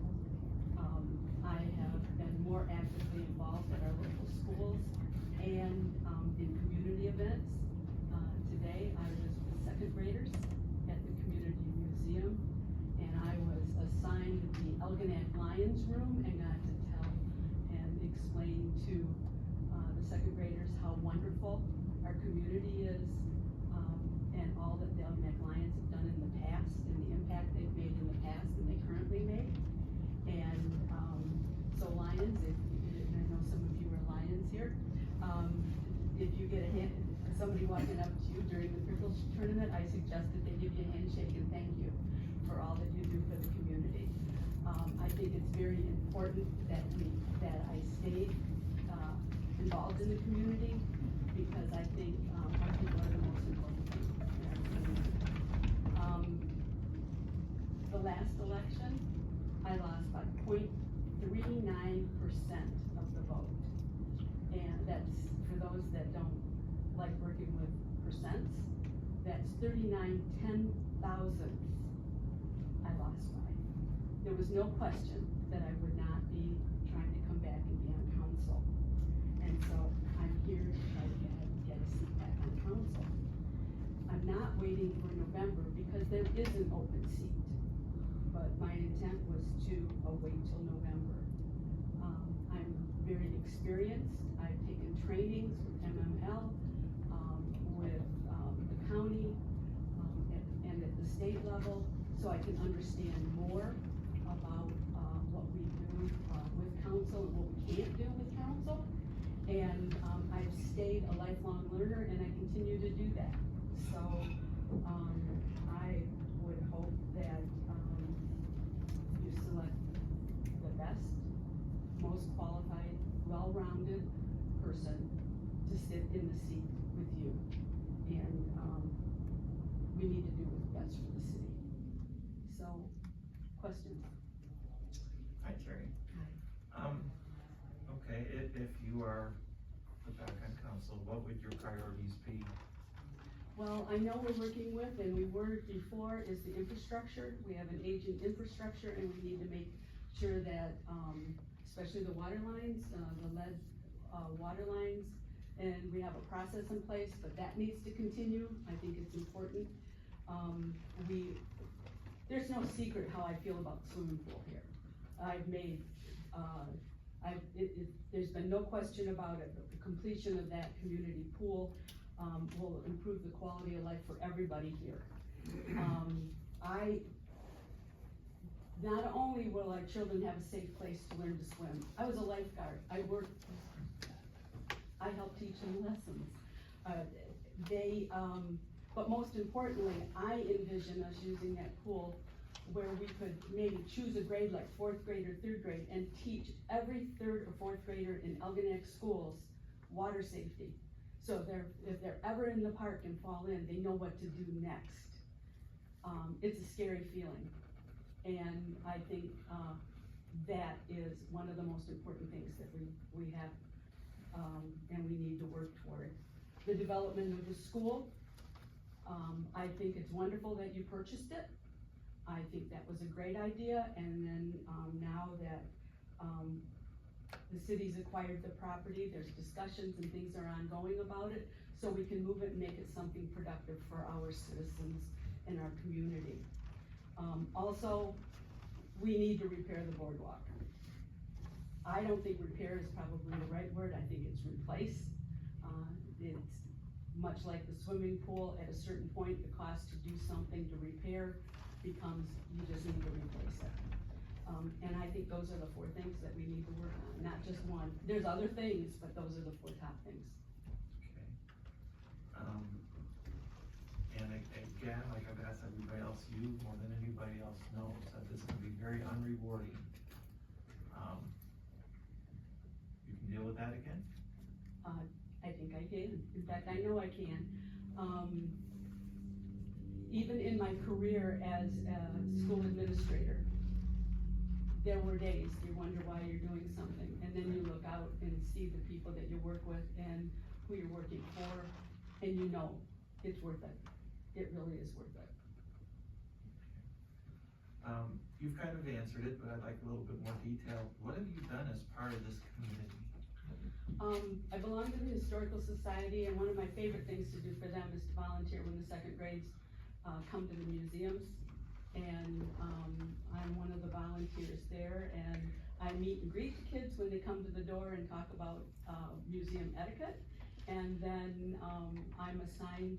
I have been more actively involved at our local schools and, in community events. Today, I was with second graders at the community museum, and I was assigned the Elginak Lions Room and got to tell and explain to, the second graders how wonderful our community is, and all that the Elginak Lions have done in the past, and the impact they've made in the past and they currently make. And, so Lions, if, and I know some of you are Lions here, if you get a hand, somebody walking up to you during the Prickles tournament, I suggest that they give you a handshake and thank you for all that you do for the community. I think it's very important that I stay, involved in the community, because I think, our people are the most important people in our community. The last election, I lost by 0.39% of the vote. And that's, for those that don't like working with percents, that's 39/10,000 I lost by. There was no question that I would not be trying to come back and be on council. And so I'm here to try to get a seat back on council. I'm not waiting for November because there is an open seat. But my intent was to wait till November. I'm very experienced. I've taken trainings with MML, with the county, and at the state level, so I can understand more about what we do with council and what we can't do with council. And I've stayed a lifelong learner, and I continue to do that. So I would hope that you select the best, most qualified, well-rounded person to sit in the seat with you. And we need to do what's best for the city. So, questions? Hi, Terry. Okay, if you are put back on council, what would your priorities be? Well, I know we're working with, and we were before, is the infrastructure. We have an aging infrastructure, and we need to make sure that, especially the water lines, the lead, water lines, and we have a process in place, but that needs to continue. I think it's important. There's no secret how I feel about the swimming pool here. I've made, there's been no question about it. The completion of that community pool, will improve the quality of life for everybody here. Not only will our children have a safe place to learn to swim, I was a lifeguard. I helped teach them lessons. But most importantly, I envision us using that pool where we could maybe choose a grade like 4th grade or 3rd grade and teach every 3rd or 4th grader in Elginak schools water safety. So if they're ever in the park and fall in, they know what to do next. It's a scary feeling. And I think, that is one of the most important things that we have, and we need to work toward. The development of the school, I think it's wonderful that you purchased it. I think that was a great idea, and then, now that, the city's acquired the property, there's discussions and things are ongoing about it, so we can move it and make it something productive for our citizens and our community. Also, we need to repair the boardwalk. I don't think repair is probably the right word, I think it's replace. It's much like the swimming pool, at a certain point, the cost to do something to repair becomes, you just need to replace it. And I think those are the 4 things that we need to work on, not just one. There's other things, but those are the 4 top things. Okay. And again, like I've asked everybody else, you more than anybody else knows that this can be very unrewarding. You can deal with that again? I think I can. In fact, I know I can. Even in my career as a school administrator, there were days you wonder why you're doing something, and then you look out and see the people that you work with and who you're working for, and you know it's worth it. It really is worth it. You've kind of answered it, but I'd like a little bit more detail. What have you done as part of this community? I belong to the Historical Society, and one of my favorite things to do for them is to volunteer when the 2nd grades come to the museums. And I'm one of the volunteers there, and I meet and greet the kids when they come to the door and talk about museum etiquette. And then I'm assigned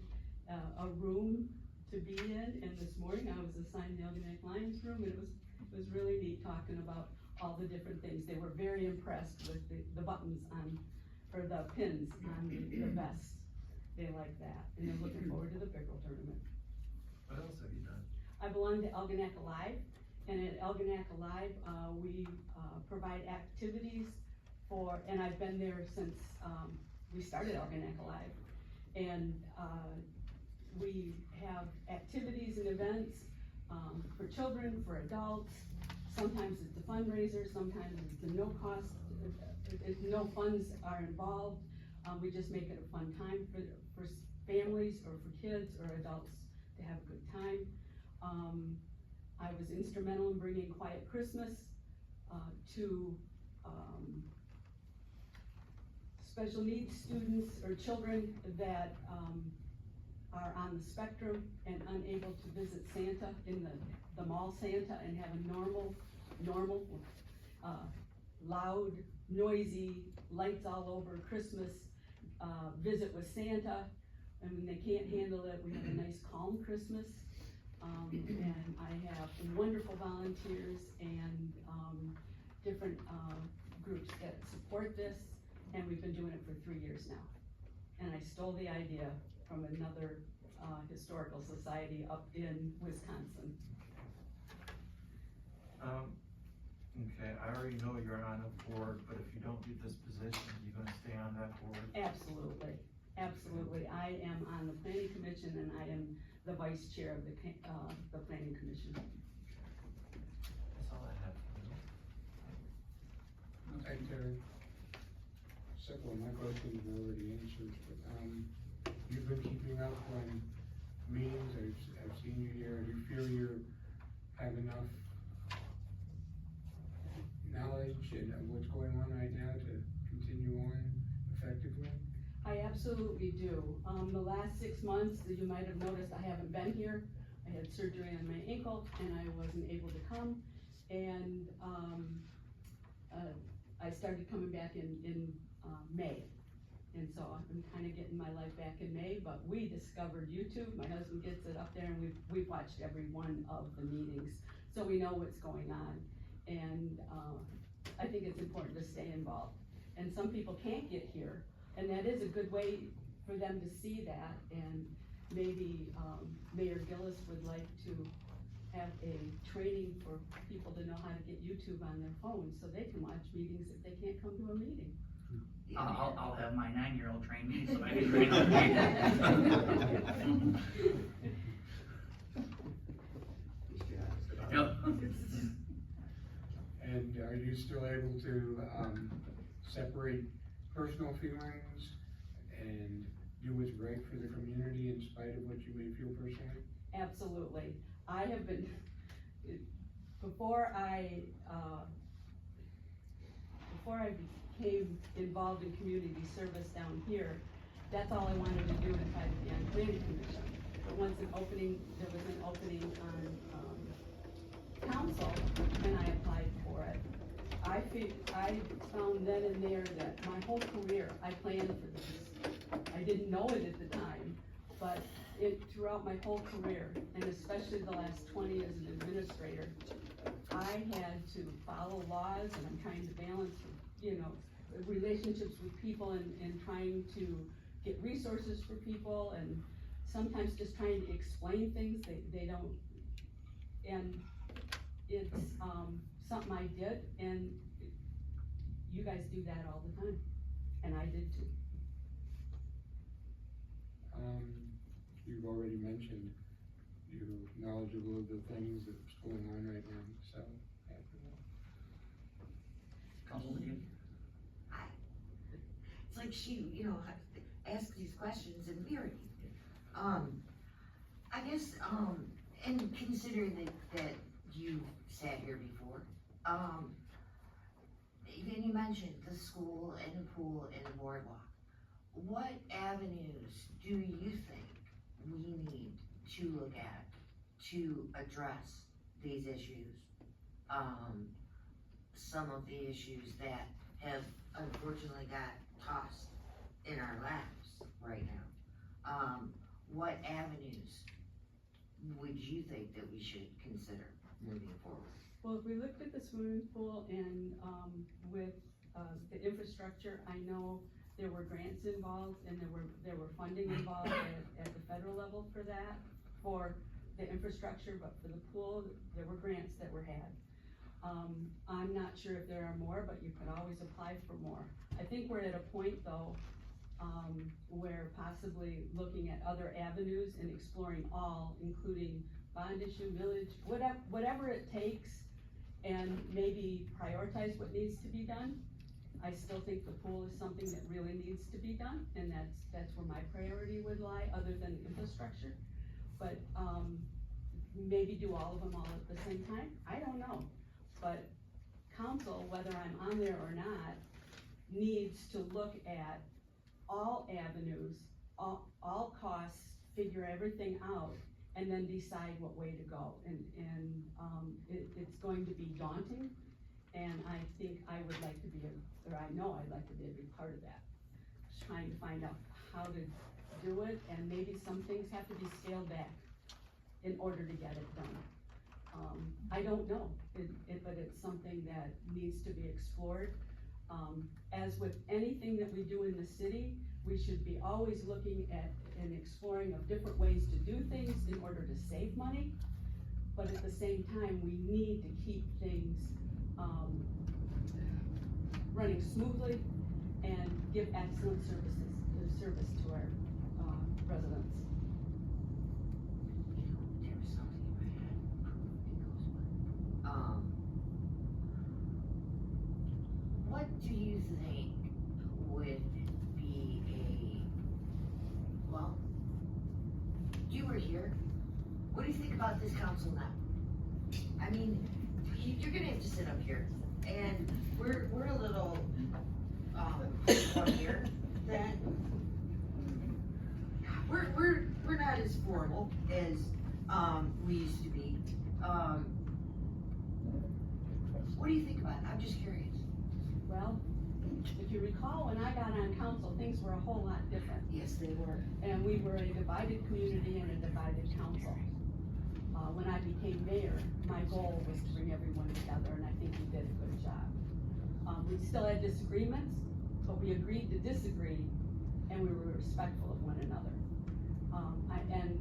a room to be in, and this morning I was assigned the Algonac Lions room, and it was really neat talking about all the different things. They were very impressed with the buttons on, or the pins on the vest. They like that, and they're looking forward to the pickle tournament. What else have you done? I belong to Algonac Alive, and at Algonac Alive, we provide activities for, and I've been there since we started Algonac Alive, and we have activities and events for children, for adults. Sometimes it's a fundraiser, sometimes it's a no cost, if no funds are involved. We just make it a fun time for families or for kids or adults to have a good time. I was instrumental in bringing Quiet Christmas to special needs students or children that are on the spectrum and unable to visit Santa in the mall Santa and have a normal, loud, noisy, lights all over Christmas visit with Santa. And when they can't handle it, we have a nice calm Christmas. And I have wonderful volunteers and different groups that support this, and we've been doing it for 3 years now. And I stole the idea from another historical society up in Wisconsin. Okay, I already know you're on a board, but if you don't get this position, you're gonna stay on that board? Absolutely, absolutely. I am on the planning commission, and I am the vice chair of the planning commission. That's all I have for you. Hi, Terry. Several of my questions were already answered, but, you've been keeping up on meetings, I've seen you here, do you feel you have enough knowledge and what's going on right now to continue on effectively? I absolutely do. The last 6 months, you might have noticed I haven't been here. I had surgery on my ankle and I wasn't able to come. And I started coming back in May. And so I'm kind of getting my life back in May, but we discovered YouTube. My husband gets it up there, and we've watched every one of the meetings. So we know what's going on. And I think it's important to stay involved. And some people can't get here, and that is a good way for them to see that. And maybe Mayor Gillis would like to have a training for people to know how to get YouTube on their phones so they can watch meetings if they can't come to a meeting. I'll have my 9-year-old train me, so I can train other people. And are you still able to, separate personal feelings and do what's right for the community in spite of what you may feel personally? Absolutely. I have been, before I became involved in community service down here, that's all I wanted to do and try to be on planning commission. But once there was an opening on, council, and I applied for it. I found then and there that my whole career, I planned for this. I didn't know it at the time, but throughout my whole career, and especially the last 20 as an administrator, I had to follow laws, and I'm trying to balance, relationships with people and trying to get resources for people, and sometimes just trying to explain things they don't, and it's, something I did, and you guys do that all the time, and I did too. You've already mentioned you're knowledgeable of the things that's going on right now, so after that. Council lead. It's like she, asks these questions and we already did. I guess, and considering that you sat here before, then you mentioned the school and the pool and the boardwalk. What avenues do you think we need to look at to address these issues? Some of the issues that have unfortunately got tossed in our laps right now. What avenues would you think that we should consider moving forward? Well, if we looked at the swimming pool and, with, the infrastructure, I know there were grants involved and there were funding involved at the federal level for that, for the infrastructure, but for the pool, there were grants that were had. I'm not sure if there are more, but you could always apply for more. I think we're at a point though, where possibly looking at other avenues and exploring all, including bond issue, millage, whatever it takes, and maybe prioritize what needs to be done. I still think the pool is something that really needs to be done, and that's where my priority would lie, other than infrastructure. But, maybe do all of them all at the same time, I don't know. But council, whether I'm on there or not, needs to look at all avenues, all costs, figure everything out, and then decide what way to go. And it's going to be daunting, and I think I would like to be, I know I'd like to be a big part of that. Just trying to find out how to do it, and maybe some things have to be scaled back in order to get it done. I don't know, but it's something that needs to be explored. As with anything that we do in the city, we should be always looking at and exploring of different ways to do things in order to save money. But at the same time, we need to keep things, running smoothly and give excellent service to our, residents. There was something in my head. What do you think would be well, you were here. What do you think about this council now? I mean, you're gonna have to sit up here, and we're a little, up here, that we're not as formal as, we used to be. What do you think about it? I'm just curious. Well, if you recall, when I got on council, things were a whole lot different. Yes, they were. And we were a divided community and a divided council. When I became mayor, my goal was to bring everyone together, and I think we did a good job. We still had disagreements, but we agreed to disagree, and we were respectful of one another. And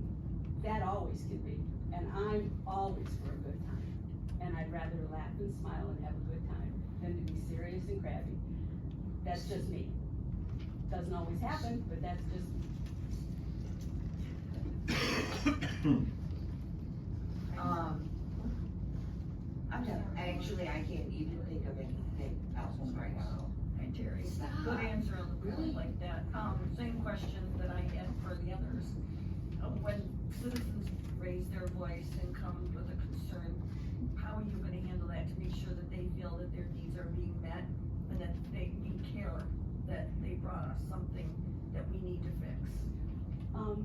that always can be, and I'm always for a good time. And I'd rather laugh and smile and have a good time than to be serious and crabby. That's just me. Doesn't always happen, but that's just, I'm done, actually, I can't even think of anything else right now. Hi, Terry. Good answer on the point like that. Same question that I had for the others. When citizens raise their voice and come with a concern, how are you gonna handle that to make sure that they feel that their needs are being met and that we care that they brought us something that we need to fix?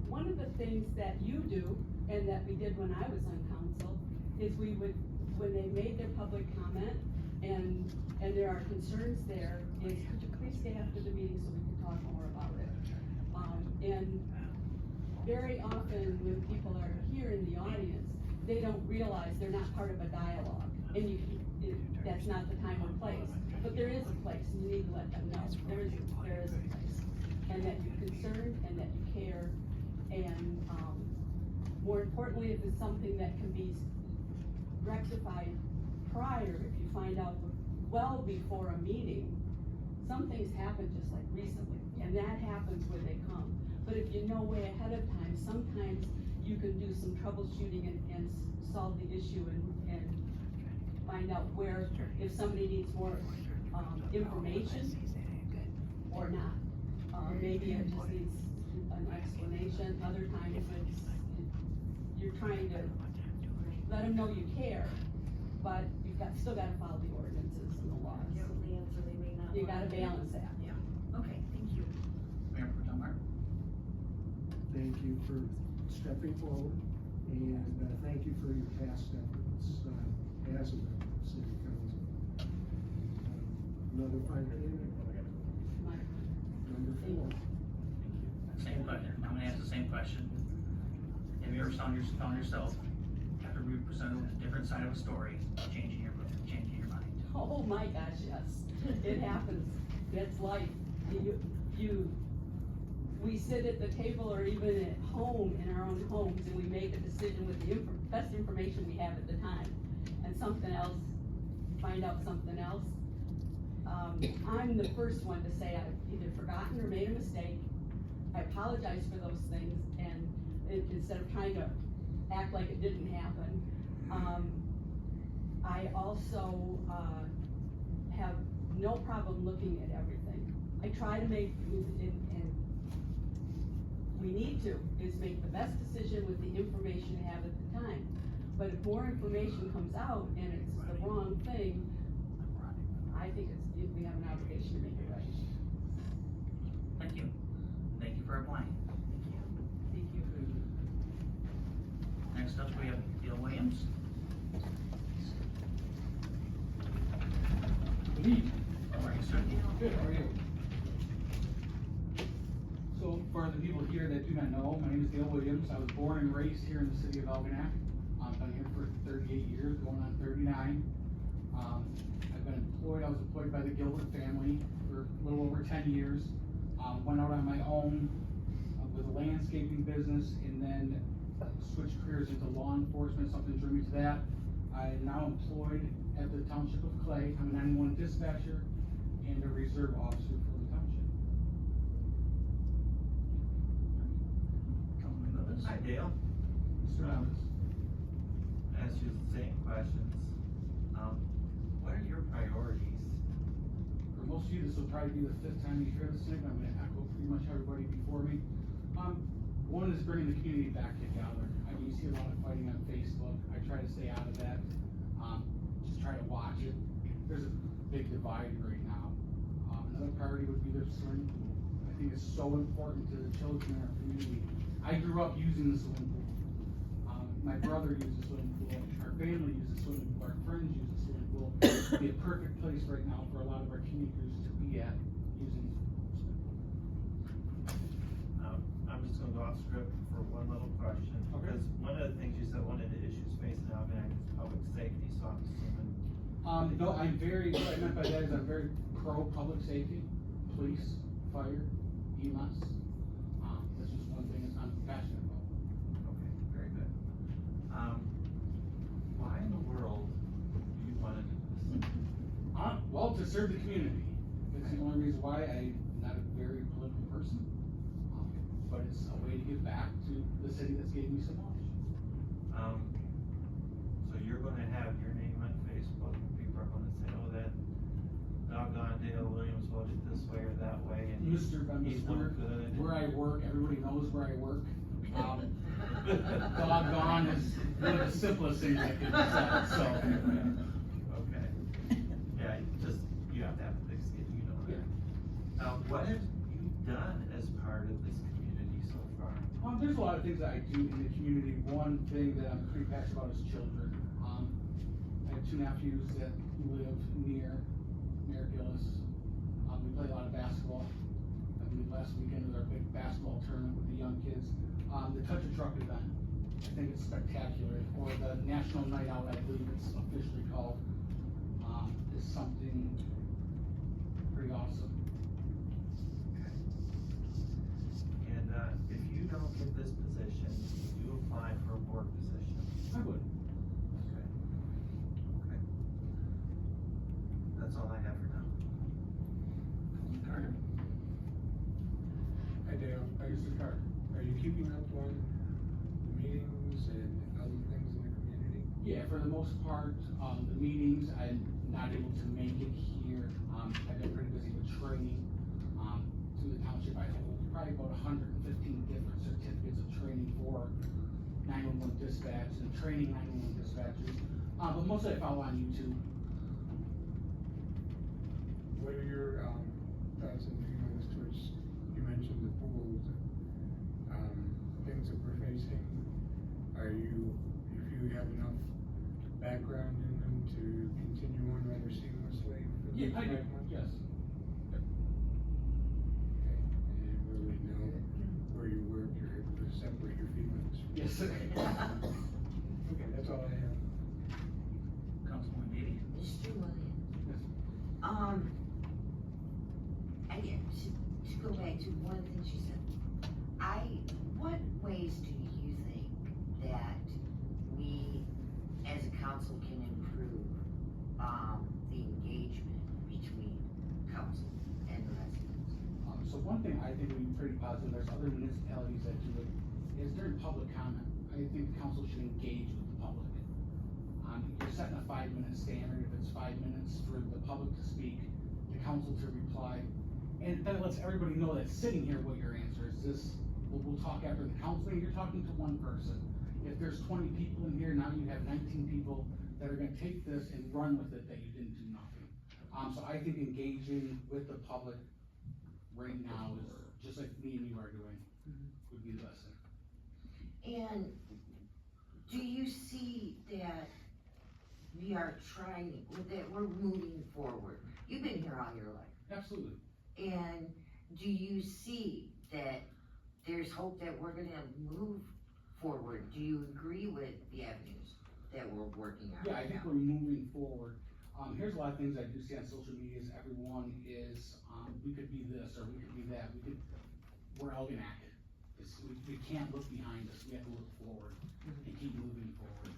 one of the things that you do, and that we did when I was on council, is we would, when they made their public comment, and there are concerns there, is could you please stay after the meeting so we can talk more about it? And very often when people are here in the audience, they don't realize they're not part of a dialogue, and that's not the time or place. But there is a place, and you need to let them know, there is a place, and that you're concerned, and that you care, and, more importantly, if it's something that can be rectified prior, if you find out well before a meeting, some things happen just like recently, and that happens where they come. But if you know way ahead of time, sometimes you can do some troubleshooting and solve the issue and find out where, if somebody needs more, information or not. Maybe it just needs an explanation. Other times you're trying to let them know you care, but you've still gotta follow the ordinances and the laws. Give them the answer they may not. You want. gotta balance that. Yeah, okay, thank you. Mayor Pro Tem Martin? Thank you for stepping forward, and thank you for your past efforts as a member of City Council. Another fine candidate. Number 4. Same question, I'm gonna ask the same question. Have you ever found yourself, after we presented a different side of a story, changing your mind? Oh my gosh, yes, it happens, that's life. We sit at the table or even at home, in our own homes, and we make a decision with the best information we have at the time, and something else, find out something else. I'm the first one to say I've either forgotten or made a mistake. I apologize for those things, and instead of trying to act like it didn't happen. I also, have no problem looking at everything. I try to make, and we need to, is make the best decision with the information we have at the time. But if more information comes out and it's the wrong thing, I think we have an obligation to make it right. Thank you. Thank you for applying. Thank you. Next up, we have Gil Williams. How are you, sir? Good, how are you? So, for the people here that do not know, my name is Dale Williams. I was born and raised here in the city of Algonac. I've been here for 38 years, going on 39. I've been employed, I was employed by the Gilbert family for a little over 10 years. Went out on my own with a landscaping business, and then switched careers into law enforcement. Something drew me to that. I am now employed at the Township of Clay. I'm a 911 dispatcher and a reserve officer for the township. Councilman Lewis? Hi, Dale. Mr. Evans. Ask you the same questions. What are your priorities? For most of you, this will probably be the 5th time you hear this thing. I'm gonna echo pretty much everybody before me. One is bringing the community back together. I mean, you see a lot of fighting on Facebook. I try to stay out of that. Just try to watch it. There's a big divide right now. Another priority would be the swimming pool. I think it's so important to the children in our community. I grew up using the swimming pool. My brother uses a swimming pool. Our family uses a swimming pool. Our friends use a swimming pool. It'd be a perfect place right now for a lot of our teenagers to be at using the swimming pool. I'm just gonna go off script for one little question. Okay. Because one of the things you said, one of the issues facing Algonac is public safety, so I'm assuming. No, what I meant by that is I'm very pro public safety, police, fire, EMS. That's just one thing that I'm passionate about. Okay, very good. Why in the world do you wanna do this? Well, to serve the community. That's the only reason why I not a very political person. But it's a way to give back to the city that's gave me so much. So you're gonna have your name on Facebook, and people are gonna say, oh, that doggone Dale Williams voted this way or that way, and Mr. he's no good. Where I work, everybody knows where I work. Doggone is one of the simplest things I can say, so. Okay. Yeah, you have to have a thick skin, you know that. What have you done as part of this community so far? There's a lot of things that I do in the community. One thing that I'm pretty passionate about is children. I have 2 nephews that live near Mayor Gillis. We play a lot of basketball. I believe last weekend was our big basketball tournament with the young kids. The Touch a Truck event, I think it's spectacular. Or the National Night Out, I believe it's officially called, is something pretty awesome. And if you don't get this position, would you apply for a board position? I would. Okay. Okay. That's all I have for now. Carter. Hi Dale, Mr. Carter, are you keeping up on the meetings and other things in the community? Yeah, for the most part, the meetings, I'm not able to make it here. I've been pretty busy with training, through the township. I hold probably about 115 different certificates of training for 911 dispatch and training 911 dispatchers. But most of it I follow on YouTube. What are your, thoughts and feelings towards, you mentioned the pools, things that we're facing? If you have enough background in them to continue on rather seamlessly? For the Yeah, I do, 5 months? yes. Okay, and where we know where you work, you're able to separate your feelings? Yes, sir. Okay, that's all I have. Councilwoman Beatty? Mr. Williams, to go back to one thing she said, what ways do you think that we, as a council, can improve, the engagement between council and the residents? So one thing I think would be pretty positive, there's other municipalities that do it, is during public comment. I think the council should engage with the public. You're setting a 5-minute standard, if it's 5 minutes for the public to speak, the council to reply, and then it lets everybody know that's sitting here what your answer is. We'll talk after the council, you're talking to one person. If there's 20 people in here, now you have 19 people that are gonna take this and run with it, that you didn't do nothing. So I think engaging with the public right now is, just like me and you are doing, would be the best thing. And do you see that we are trying, that we're moving forward? You've been here all your life. Absolutely. And do you see that there's hope that we're gonna move forward? Do you agree with the avenues that we're working on? Yeah, I think we're moving forward. Here's a lot of things I do see on social media is everyone is, we could be this or we could be that. We're Algonac. We can't look behind us. We have to look forward and keep moving forward.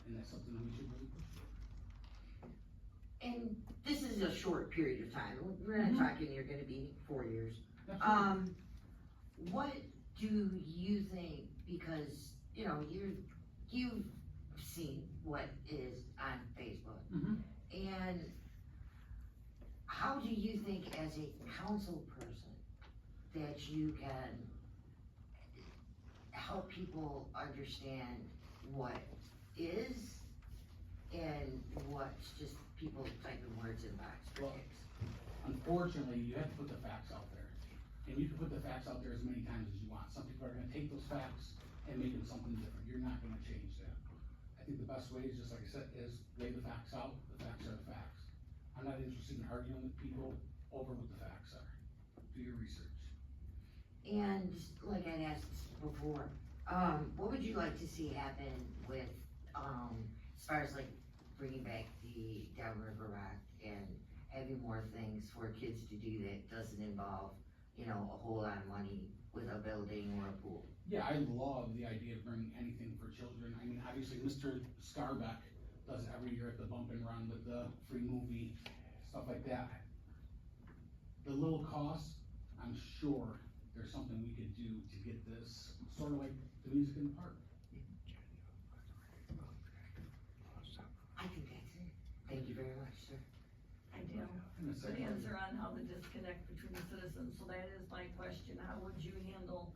And that's something we should really push for. And this is a short period of time. We're not talking you're gonna be 4 years. Absolutely. What do you think, because, you've seen what is on Facebook. And how do you think as a council person that you can help people understand what is and what's just people typing words in box for Well, kicks? Unfortunately, you have to put the facts out there. And you can put the facts out there as many times as you want. Some people are gonna take those facts and make them something different. You're not gonna change that. I think the best way is, just like I said, is lay the facts out. The facts are the facts. I'm not interested in arguing with people over what the facts are. Do your research. And like I asked before, what would you like to see happen with, as far as like bringing back the Downriver Rock and having more things for kids to do that doesn't involve, a whole lot of money with a building or a pool? Yeah, I love the idea of bringing anything for children. I mean, obviously, Mr. Scarbeck does it every year at the Bump and Run with the free movie, stuff like that. The little costs I'm sure there's something we could do to get this sort of like the music in the park. I think that's it. Thank you very much, sir. I do. Good answer on how the disconnect between the citizens, so that is my question, how would you handle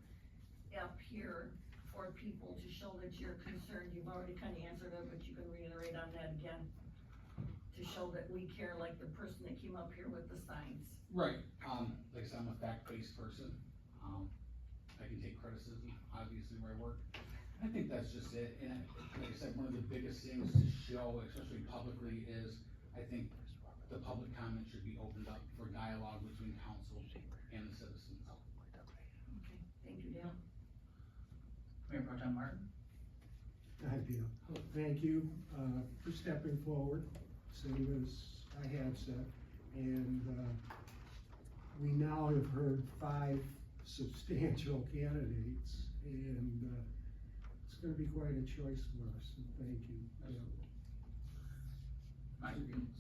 up here for people to show that you're concerned? You've already kinda answered it, but you can reiterate on that again. To show that we care, like the person that came up here with the signs. Right, like I said, I'm a fact-based person, I can take criticism, obviously, where I work. I think that's just it, and like I said, one of the biggest things to show, especially publicly, is I think the public comment should be opened up for dialogue between council and the citizens. Okay, thank you, Dale. Mayor Pro Tem Martin? Hi, Dale. Thank you, for stepping forward, same as I have said. And, we now have heard 5 substantial candidates, and, it's gonna be quite a choice for us, and thank you.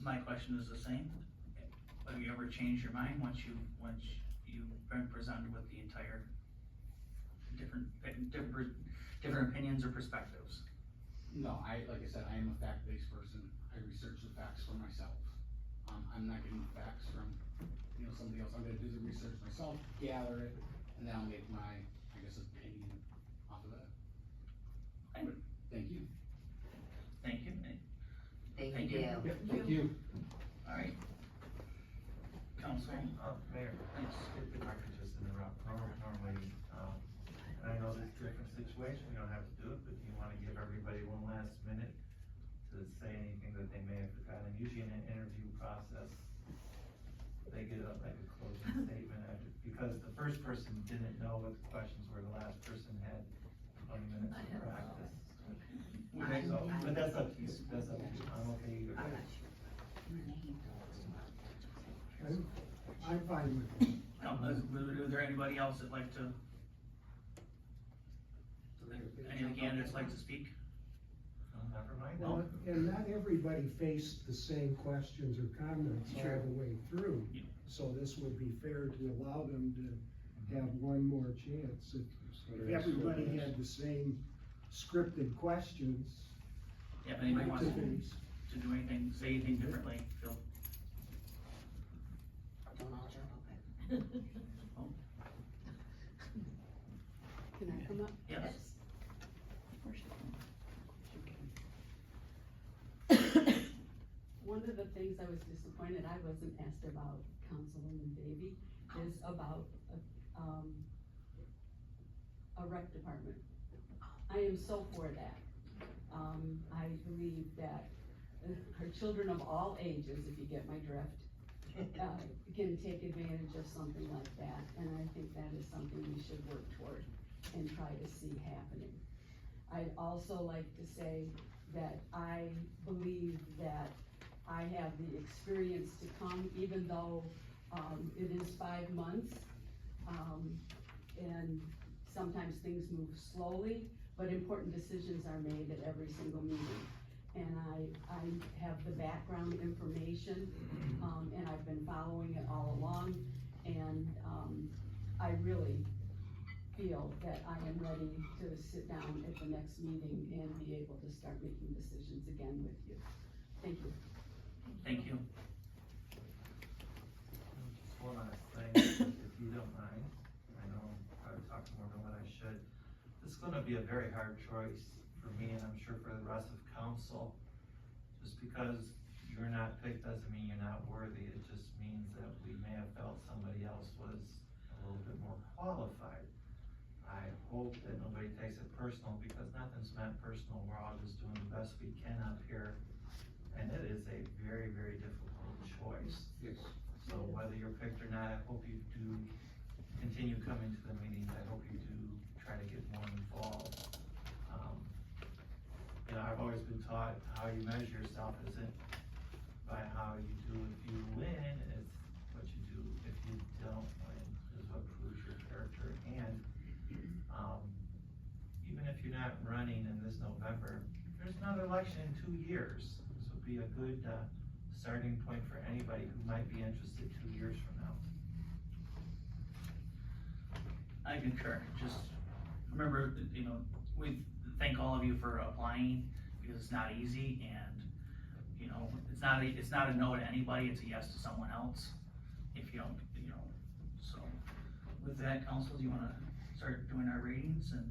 My question is the same. Have you ever changed your mind once you've been presented with the entire different opinions or perspectives? No, like I said, I am a fact-based person, I research the facts for myself. I'm not getting facts from, somebody else, I'm gonna do the research myself, gather it, and then I'll make my, I guess, opinion off of that. Thank you. Thank you. Thank you, Dale. Thank you. All right. Council? Mayor, Thanks. if I could just interrupt, normally, and I know this is a different situation, we don't have to do it, but you wanna give everybody one last minute to say anything that they may have forgotten. Usually in an interview process, they get like a closing statement after, because the first person didn't know what the questions were, the last person had 20 minutes of practice. So, but that's up to you, I'm okay either way. I'm fine with it. Is there anybody else that'd like to? Any of the candidates like to speak? Never mind. Well, and not everybody faced the same questions or comments all Sure. the way through. Yeah. So this would be fair to allow them to have one more chance. If everybody had the same scripted questions. Yeah, if anybody wants to to face, do anything, say anything differently, Phil? Don't all jump up. Can I come up? Yes. One of the things I was disappointed I wasn't asked about, Councilwoman Davy, is about a rec department. I am so for that. I believe that our children of all ages, if you get my drift, can take advantage of something like that, and I think that is something we should work toward and try to see happening. I'd also like to say that I believe that I have the experience to come, even though, it is 5 months, and sometimes things move slowly, but important decisions are made at every single meeting. And I have the background information, and I've been following it all along, and, I really feel that I am ready to sit down at the next meeting and be able to start making decisions again with you. Thank you. Thank you. Just one last thing, if you don't mind, I know I would talk more than what I should. This is gonna be a very hard choice for me, and I'm sure for the rest of council. Just because you're not picked doesn't mean you're not worthy, it just means that we may have felt somebody else was a little bit more qualified. I hope that nobody takes it personal, because nothing's meant personal, we're all just doing the best we can up here. And it is a very, very difficult choice. Yes. So whether you're picked or not, I hope you do continue coming to the meetings, I hope you do try to get more involved. I've always been taught how you measure yourself isn't by how you do if you win, it's what you do if you don't win, is what proves your character. And, even if you're not running in this November, there's another election in 2 years. This would be a good, starting point for anybody who might be interested 2 years from now. concur, just remember, that, you know, we thank all of you for applying, because it's not easy, and, you know, it's not a no to anybody, it's a yes to someone else, if you don't, you know, so. With that, council, do you wanna start doing our ratings, and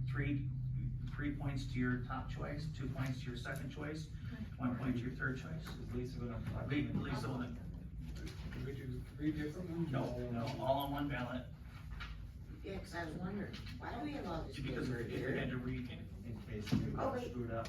3 points to your top choice, 2 points to your second choice, 1 point to your third choice? Lisa would have. Lisa will, Do we do 3 different ones? no, all on one ballot, Yeah, cause I was wondering, why do we have all this? because paper if you here? had to read. In case you Oh, wait. screwed up.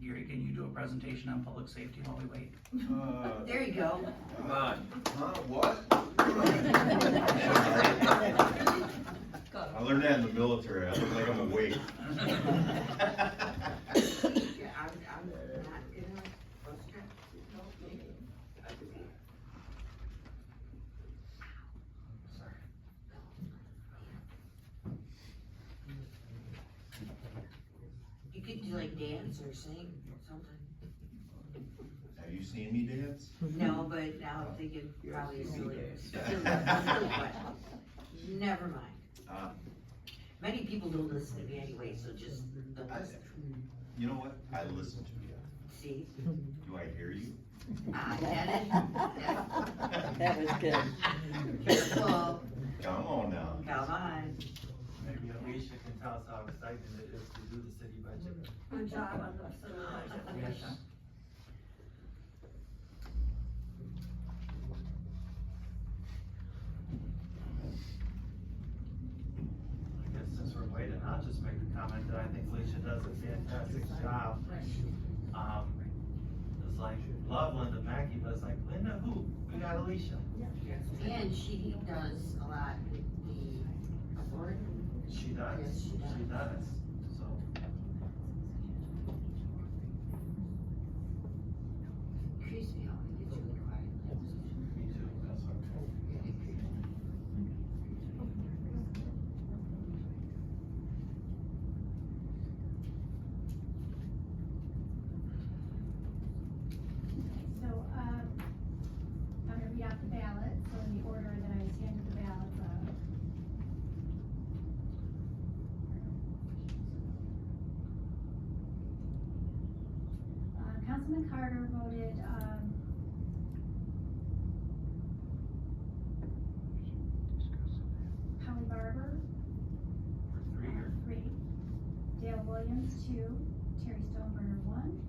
Gary, can you do a presentation on public safety while we wait? There you go. Come on. Huh, what? I learned that in the military, I look like I'm awake. Yeah, I'm not gonna, you could do like dance or sing or something. Have you seen me dance? No, but now I'm thinking probably silly question. Never mind. Many people don't listen to me anyway, so just don't listen. You know what? I listen to you. See? Do I hear you? I get it. That was good. Careful. Come on now. Come on. Maybe Alicia can tell us how exciting it is to do the city budget. Good job on the city budget. Yes. I guess since we're waiting, I'll just make the comment that I think Alicia does a fantastic job. It's like, love Linda Mackey, but it's like, Linda who? We got Alicia. And she does a lot with the authority. She does, Yes, she does. she does, so. Creeps me out, it gets really quiet. Me too, that's okay. So, I'm gonna read out the ballot, so in the order that I was handed the ballots, Councilman Carter voted, Holly Barber, For 3 years. 3. Dale Williams, 2. Terry Stoneburner, 1.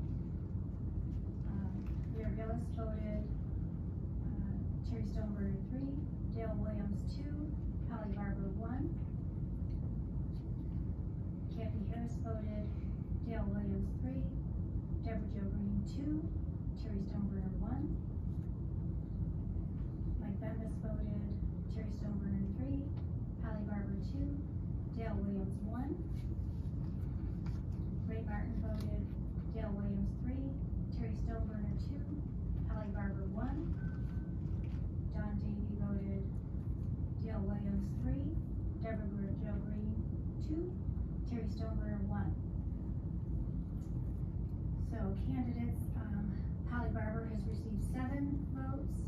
Mayor Gillis voted, Terry Stoneburner, 3. Dale Williams, 2. Holly Barber, 1. Kathy Harris voted, Dale Williams, 3. Deborah Jo Green, 2. Terry Stoneburner, 1. Mike Bembas voted, Terry Stoneburner, 3. Holly Barber, 2. Dale Williams, 1. Ray Martin voted, Dale Williams, 3. Terry Stoneburner, 2. Holly Barber, 1. John Davy voted, Dale Williams, 3. Deborah Jo Green, 2. Terry Stoneburner, 1. So candidates, Holly Barber has received 7 votes.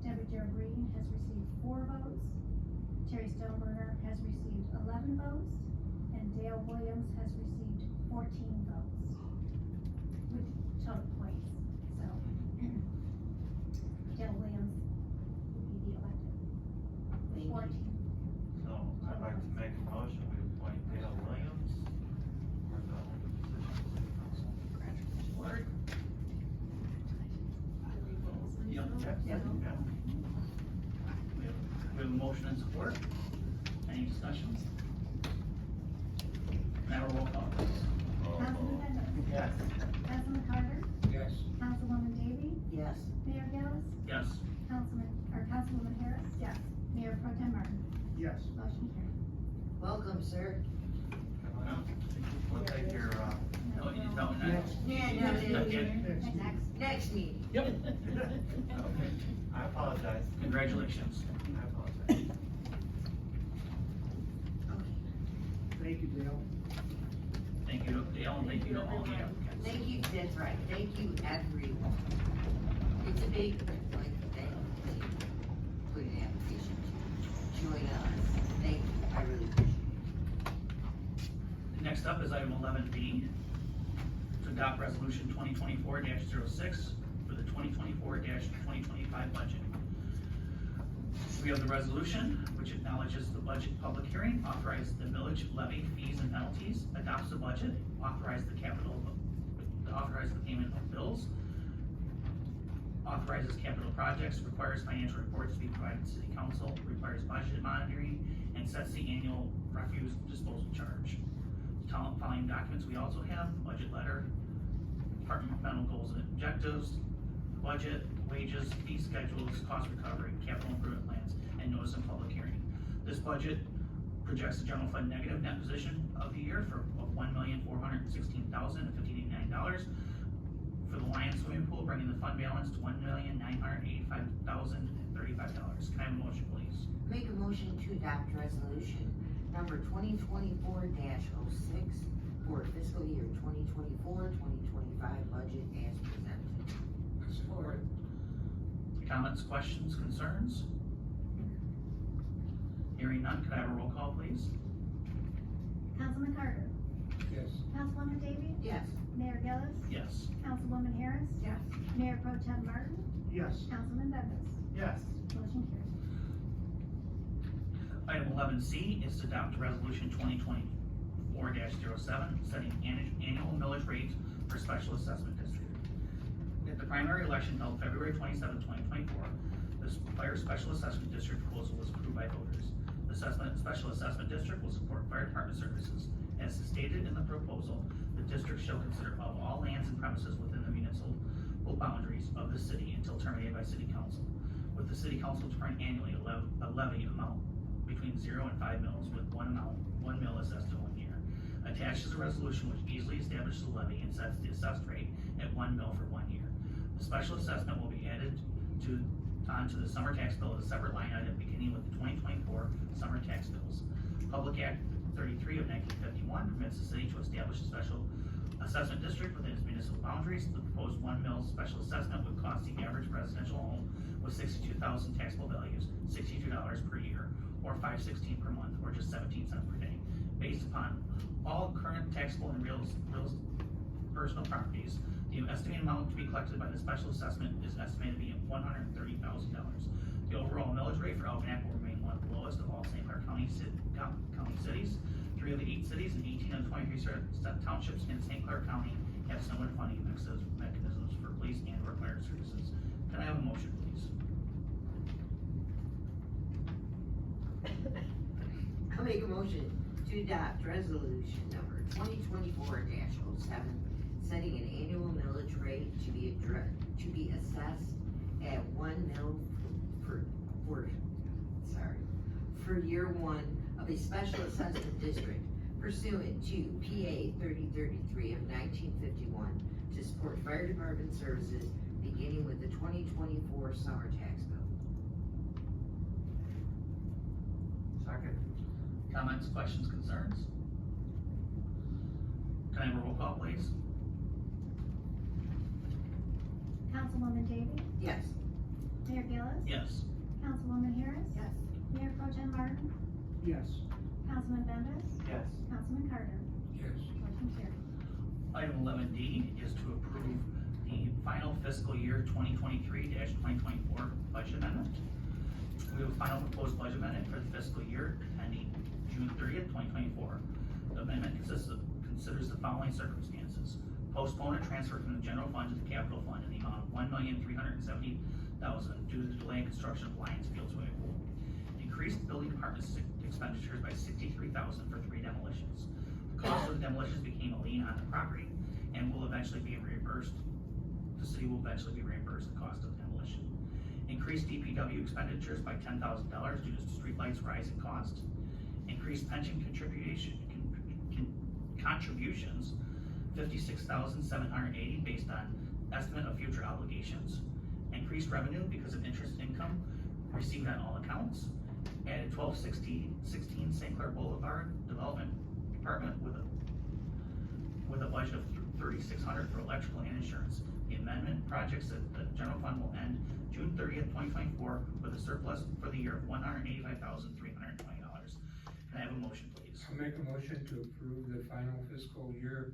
Deborah Jo Green has received 4 votes. Terry Stoneburner has received 11 votes. And Dale Williams has received 14 votes. With total points, so. Dale Williams will be the elected. With 14. So I'd like to make a motion, we appoint Dale Williams for the open position of city council. We have a motion and support. Any discussion? Now roll call, please. Councilman Bennett? Yes. Councilman Carter? Yes. Councilwoman Davy? Yes. Mayor Gillis? Yes. Councilwoman Harris? Yes. Mayor Pro Tem Martin? Yes. Motion carried. Welcome, sir. We'll take your, no, next. Yeah, Not yet. Next meeting. Yep. Okay, I apologize. Congratulations. I apologize. Thank you, Dale. Thank you to Dale, and thank you to all the applicants. Thank you, that's right, thank you everyone. It's a big, like, thing to put an application to join us. Thank you, I really appreciate it. Next up is item 11B, to adopt resolution 2024-06 for the 2024-2025 budget. We have the resolution, which acknowledges the budget public hearing, authorizes the millage, levy, fees, and penalties, adopts the budget, authorizes the payment of bills, authorizes capital projects, requires financial reports to be provided to city council, requires budget monitoring, and sets the annual refuse disposal charge. Following documents we also have: budget letter, departmental goals and objectives, budget, wages, fee schedules, cost recovery, capital improvement plans, and notice of public hearing. This budget projects the general fund negative net position of the year of $1,416,059 for the Lions swimming pool, bringing the fund balance to $1,985,035. Can I have a motion, please? Make a motion to adopt resolution number 2024-06 for fiscal year 2024-2025 budget as presented. Support. Comments, questions, concerns? Hearing none, could I have a roll call, please? Councilman Carter? Yes. Councilwoman Davy? Yes. Mayor Gillis? Yes. Councilwoman Harris? Yes. Mayor Pro Tem Martin? Yes. Councilman Bembas? Yes. Motion carried. Item 11C is to adopt resolution 2024-07, setting annual millage rate for special assessment district. At the primary election held February 27, 2024, the fire special assessment district proposal was approved by voters. The special assessment district will support fire department services. As stated in the proposal, the district shall consider of all lands and premises within the municipal boundaries of the city until terminated by city council, with the city council deferring annually a levy amount between 0 and 5 mils, with one mil assessed to 1 year. Attached is a resolution which easily establishes the levy and sets the assessed rate at 1 mil for 1 year. The special assessment will be added onto the summer tax bill as a separate line item beginning with the 2024 summer tax bills. Public Act 33 of 1951 permits the city to establish a special assessment district within its municipal boundaries. The proposed 1 mil special assessment would cost the average residential home with 62,000 taxable values $62 per year, or $5.16 per month, or just 17 cents per day, based upon all current taxable and real personal properties. The estimated amount to be collected by the special assessment is estimated to be $130,000. The overall millage rate for Algonac will remain one of the lowest of all St. Clair County cities. 3 of the 8 cities and 18 of the 23 townships in St. Clair County have similar funding mechanisms for police and or fire services. Can I have a motion, please? I'll make a motion to adopt resolution number 2024-07, setting an annual millage rate to be assessed at 1 mil for year 1 of a special assessment district pursuant to PA 3033 of 1951 to support fire department services beginning with the 2024 summer tax bill. Second. Comments, questions, concerns? Can I have a roll call, please? Councilwoman Davy? Yes. Mayor Gillis? Yes. Councilwoman Harris? Yes. Mayor Pro Tem Martin? Yes. Councilman Bembas? Yes. Councilman Carter? Yes. Motion carried. Item 11D is to approve the final fiscal year 2023-2024 budget amendment. We have a final proposed budget amendment for the fiscal year ending June 30th, 2024. The amendment considers the following circumstances: postpone a transfer from the general fund to the capital fund in the amount of $1,370,000 due to the delay in construction of Lions Field swimming pool. Increased building department expenditures by $63,000 for 3 demolitions. The cost of the demolitions became a lien on the property and will eventually be reimbursed. The city will eventually be reimbursed the cost of the demolition. Increased DPW expenditures by $10,000 due to streetlights rising costs. Increased pension contributions, $56,780 based on estimate of future obligations. Increased revenue because of interest income received on all accounts. Added 1216 St. Clair Boulevard Development Department with a budget of $3,600 for electrical and insurance. The amendment projects that the general fund will end June 30th, 2024 with a surplus for the year of $185,320. Can I have a motion, please? I'll make a motion to approve the final fiscal year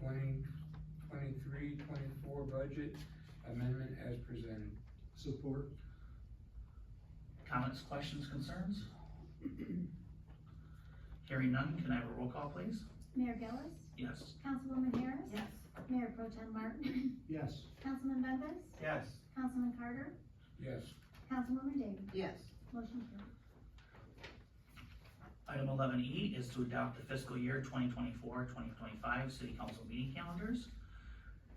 2023-24 budget amendment as presented. Support. Comments, questions, concerns? Hearing none, can I have a roll call, please? Mayor Gillis, Yes. Councilwoman Harris. Yes. Mayor Pro Tem Martin, Yes. Councilman Bembas, Yes. Councilman Carter, Yes. Councilwoman Davis. Yes. Motion carried. Item 11E is to adopt the fiscal year 2024-2025 city council meeting calendars.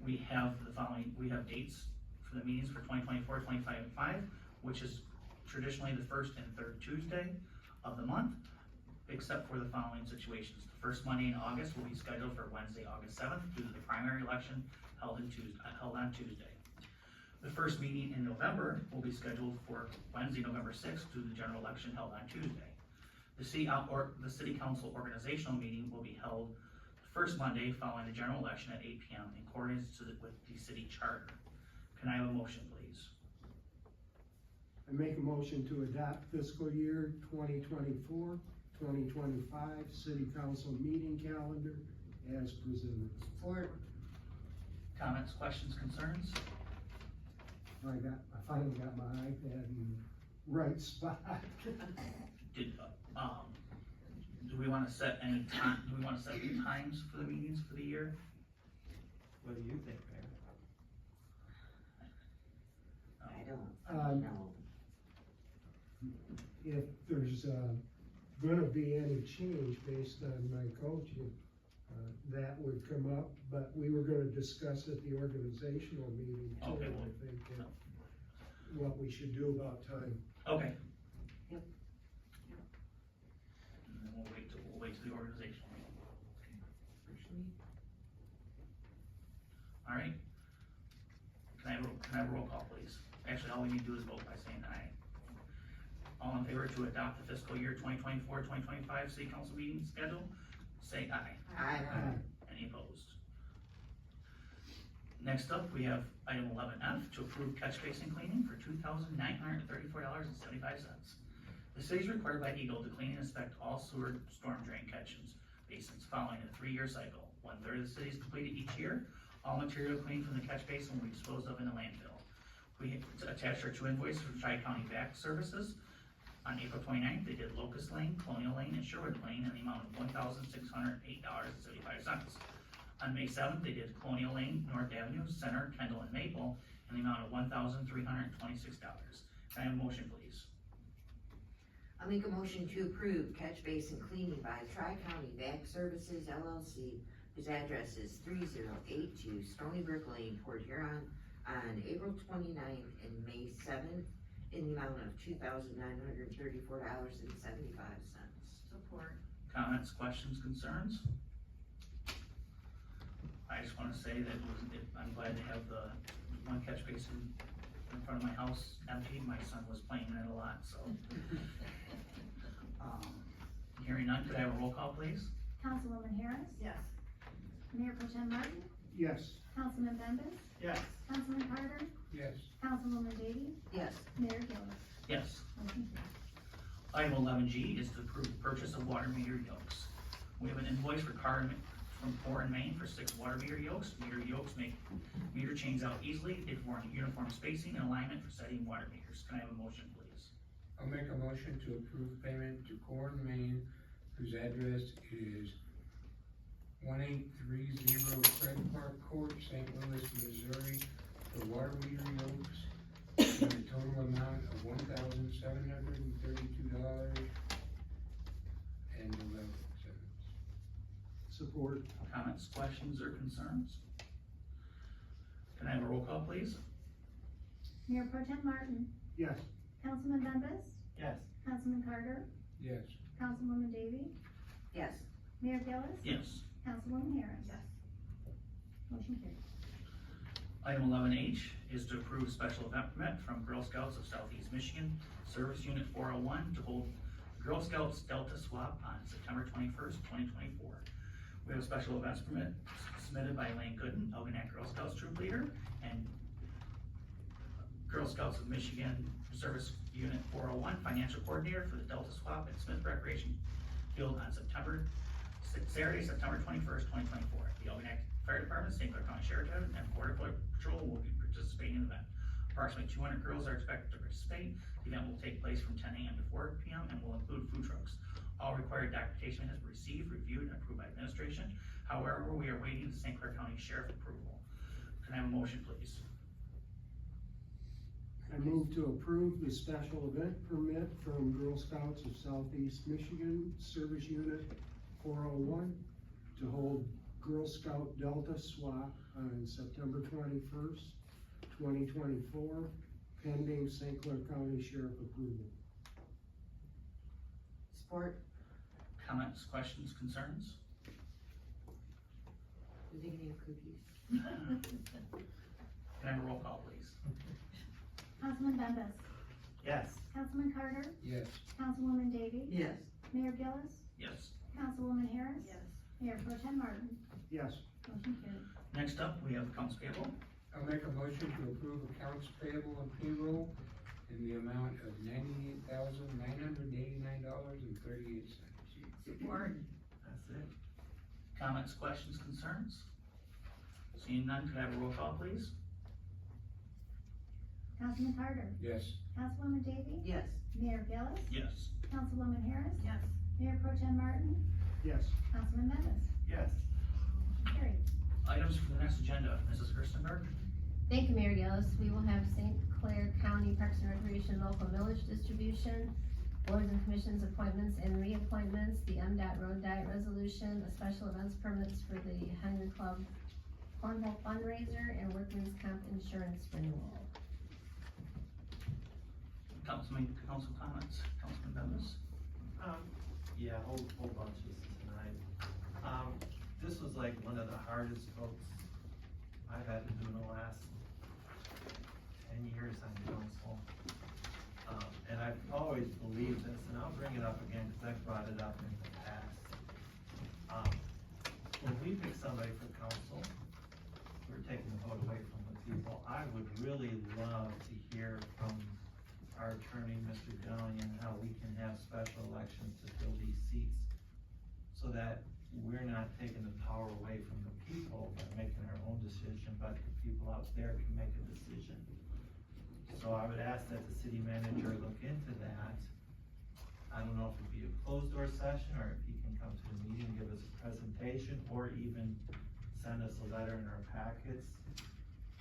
We have the following, we have dates for the meetings for 2024-2025, which is traditionally the first and third Tuesday of the month, except for the following situations. The first Monday in August will be scheduled for Wednesday, August 7th, due to the primary election held on Tuesday. The first meeting in November will be scheduled for Wednesday, November 6th, due to the general election held on Tuesday. The city council organizational meeting will be held the first Monday following the general election at 8 p.m. in accordance with the city charter. Can I have a motion, please? I make a motion to adopt fiscal year 2024-2025 city council meeting calendar as presented. Support. Comments, questions, concerns? I finally got my iPad in the right spot. Do we want to set any time, do we want to set the times for the meetings for the year? What do you think, Mayor? I don't Um, know. If there's, gonna be any change based on my coaching, that would come up, but we were gonna discuss at the organizational meeting too, Okay, I well, think, what we should do about time. Okay. Yep. And then we'll wait till the organizational meeting. All right. Can I have a roll call, please? Actually, all we need to do is vote by saying aye. All in favor to adopt the fiscal year 2024-2025 city council meeting schedule, say aye. Aye. Any opposed? Next up, we have item 11F to approve catch basin cleaning for $2,934.75. The city is required by Eagle to clean and inspect all sewer storm drain catches basins following a 3-year cycle. 1/3 of the city is completed each year. All material cleaned from the catch basin will be disposed of in the landfill. We attached our 2 invoices from Tri-County Back Services. On April 29th, they did Locust Lane, Colonial Lane, and Sherwood Lane in the amount of $1,608.75. On May 7th, they did Colonial Lane, North Avenue, Center, Kendall, and Maple in the amount of $1,326. Can I have a motion, please? I'll make a motion to approve catch basin cleaning by Tri-County Back Services LLC, whose address is 3082 Stony Brook Lane, Port Huron, on April 29th and May 7th in the amount of $2,934.75. Support. Comments, questions, concerns? I just wanna say that I'm glad to have the one catch basin in front of my house empty. My son was playing in it a lot, so. Hearing none, could I have a roll call, please? Councilwoman Harris, Yes. Mayor Pro Tem Martin, Yes. Councilman Bembas, Yes. Councilman Carter, Yes. Councilwoman Davies, Yes. Mayor Gillis. Yes. Motion carried. Item 11G is to approve the purchase of water meter yokes. We have an invoice from Core and Main for 6 water meter yokes. Meter yokes make meter change out easily, they form uniform spacing and alignment for setting water meters. Can I have a motion, please? I'll make a motion to approve payment to Core and Main, whose address is 1830 Craig Park Court, St. Louis, Missouri, for water meter yokes for a total amount of $1,732.11. Support. Comments, questions, or concerns? Can I have a roll call, please? Mayor Pro Tem Martin, Yes. Councilman Bembas, Yes. Councilman Carter, Yes. Councilwoman Davy, Yes. Mayor Gillis, Yes. Councilwoman Harris. Yes. Motion carried. Item 11H is to approve special event permit from Girl Scouts of Southeast Michigan, Service Unit 401, to hold Girl Scouts Delta Swap on September 21st, 2024. We have a special events permit submitted by Elaine Gooden, Algonac Girl Scouts troop leader, and Girl Scouts of Michigan Service Unit 401 financial coordinator for the Delta Swap at Smith Recreation Field on Saturday, September 21st, 2024. The Algonac Fire Department, St. Clair County Sheriff Department, and Border Patrol will be participating in the event. Approximately 200 girls are expected to participate. The event will take place from 10 a.m. to 4 p.m. and will include food trucks. All required documentation has been received, reviewed, and approved by administration. However, we are waiting the St. Clair County Sheriff approval. Can I have a motion, please? I move to approve the special event permit from Girl Scouts of Southeast Michigan, Service Unit 401, to hold Girl Scout Delta Swap on September 21st, 2024, pending St. Clair County Sheriff approval. Support. Comments, questions, concerns? Are they gonna have cookies? Can I have a roll call, please? Councilman Bembas, Yes. Councilman Carter, Yes. Councilwoman Davy, Yes. Mayor Gillis, Yes. Councilwoman Harris. Yes. Mayor Pro Tem Martin. Yes. Motion carried. Next up, we have accounts payable. I'll make a motion to approve accounts payable and payroll in the amount of $98,989.38. Support. That's it. Comments, questions, concerns? Seeing none, could I have a roll call, please? Councilman Carter, Yes. Councilwoman Davy, Yes. Mayor Gillis, Yes. Councilwoman Harris. Yes. Mayor Pro Tem Martin, Yes. Councilman Bembas. Yes. Carried. Items for the next agenda, Mrs. Gerstenberg? Thank you, Mayor Gillis. We will have St. Clair County Parks and Recreation local millage distribution, boards and commissions appointments and reappointments, the MDOT road diet resolution, the special events permits for the Henry Club Cornhole fundraiser, and workman's comp insurance renewal. Council comments, Councilman Bembas? Yeah, whole bunches tonight. This was like one of the hardest votes I've had to do in the last 10 years on council. And I've always believed this, and I'll bring it up again because I've brought it up in the past. When we pick somebody for council, we're taking the vote away from the people. I would really love to hear from our attorney, Mr. Gillian, how we can have special elections to fill these seats so that we're not taking the power away from the people by making our own decision, but the people out there can make a decision. So I would ask that the city manager look into that. I don't know if it'd be a closed door session or if he can come to the meeting, give us a presentation, or even send us a letter in our packets.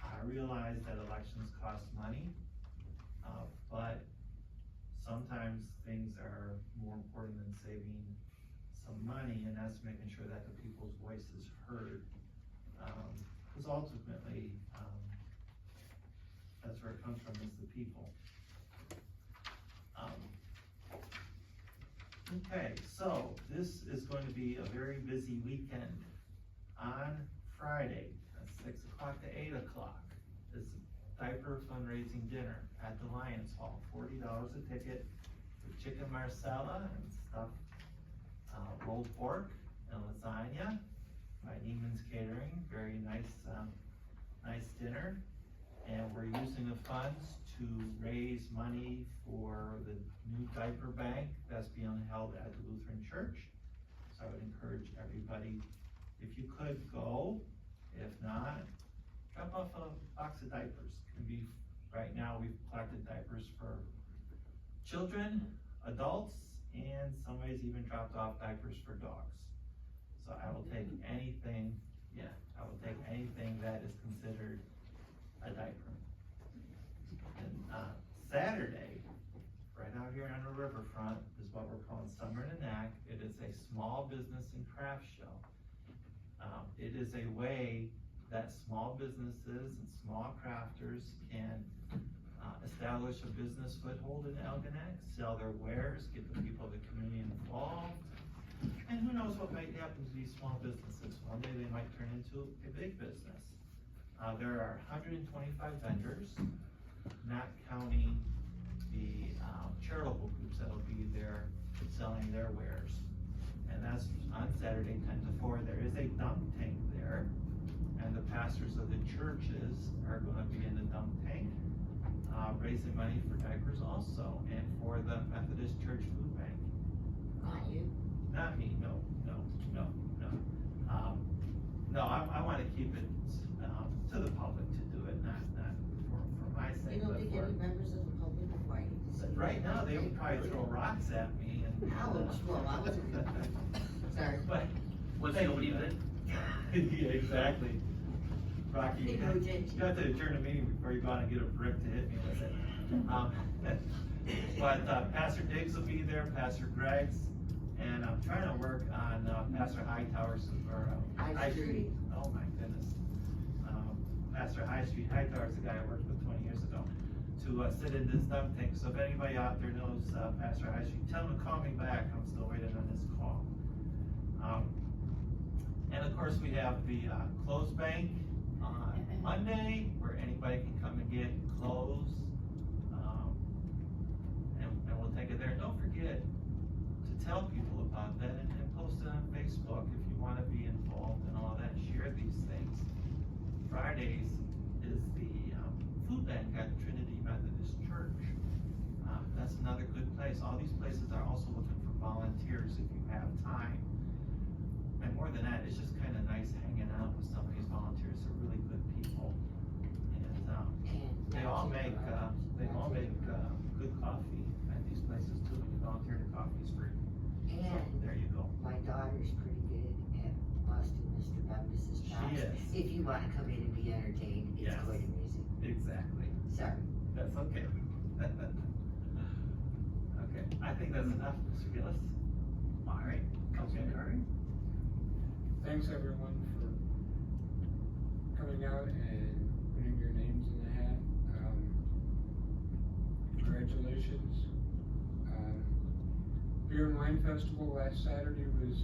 I realize that elections cost money, but sometimes things are more important than saving some money, and that's making sure that the people's voice is heard. Because ultimately, that's where it comes from, is the people. Okay, so this is going to be a very busy weekend. On Friday, at 6 o'clock to 8 o'clock, is diaper fundraising dinner at the Lions Hall, $40 a ticket, with chicken marsala and stuffed rolled pork and lasagna by Neiman's Catering. Very nice, nice dinner. And we're using the funds to raise money for the new diaper bank that's being held at the Lutheran Church. So I would encourage everybody, if you could go. If not, drop off a box of diapers. It can be, right now we've collected diapers for children, adults, and some ways even dropped off diapers for dogs. So I will take anything, I will take anything that is considered a diaper. And Small Business and Craft Show. It is a way that small businesses and small crafters can establish a business foothold in Algonac, sell their wares, get the people of the community involved. And who knows what might happen to these small businesses. One day they might turn into a big business. There are 125 vendors, not counting the charitable groups that'll be there selling their wares. And that's on Saturday, 10 to 4. There is a dunk tank there, and the pastors of the churches are gonna be in the dunk tank, raising money for diapers also, and for the Methodist Church Food Bank. Not you? Not me, no. I wanna keep it, to the public to do it, not for my sake, You don't but think for. any members of the public are white? Right now, they would probably throw rocks at me and. Ouch, well, I wasn't gonna, sorry. But. What's nobody did? Yeah, exactly. Rocky, Hey, you no, Jen. have to adjourn a meeting before you go out and get a brick to hit me with it. But Pastor Diggs will be there, Pastor Greg's, and I'm trying to work on Pastor Hightower's, or High Street. Oh my goodness. Pastor High Street Hightower's the guy I worked with 20 years ago, to sit in this dump tank. So if anybody out there knows Pastor High Street, tell him to call me back. I'm still waiting on this call. And of course, we have the clothes bank on Monday, where anybody can come and get clothes. And we'll take it there. Don't forget to tell people about that and post it on Facebook if you want to be involved in all that. Share these things. Fridays is the food bank at Trinity Methodist Church. That's another good place. All these places are also looking for volunteers if you have time. And more than that, it's just kind of nice hanging out with some of these volunteers. They're really good people. And they all make good coffee at these places too. When you volunteer, the coffee's free. So And there you go. my daughter's pretty good at busting Mr. Bembus's chops. She is. If you wanna come in and be entertained, it's Yes. quite amusing. Exactly. Sorry. That's okay. Okay, I think that's enough, Mr. Gillis. All right, Councilman Carter? Thanks everyone for coming out and putting your names in the hat. Congratulations. Beer and Wine Festival last Saturday was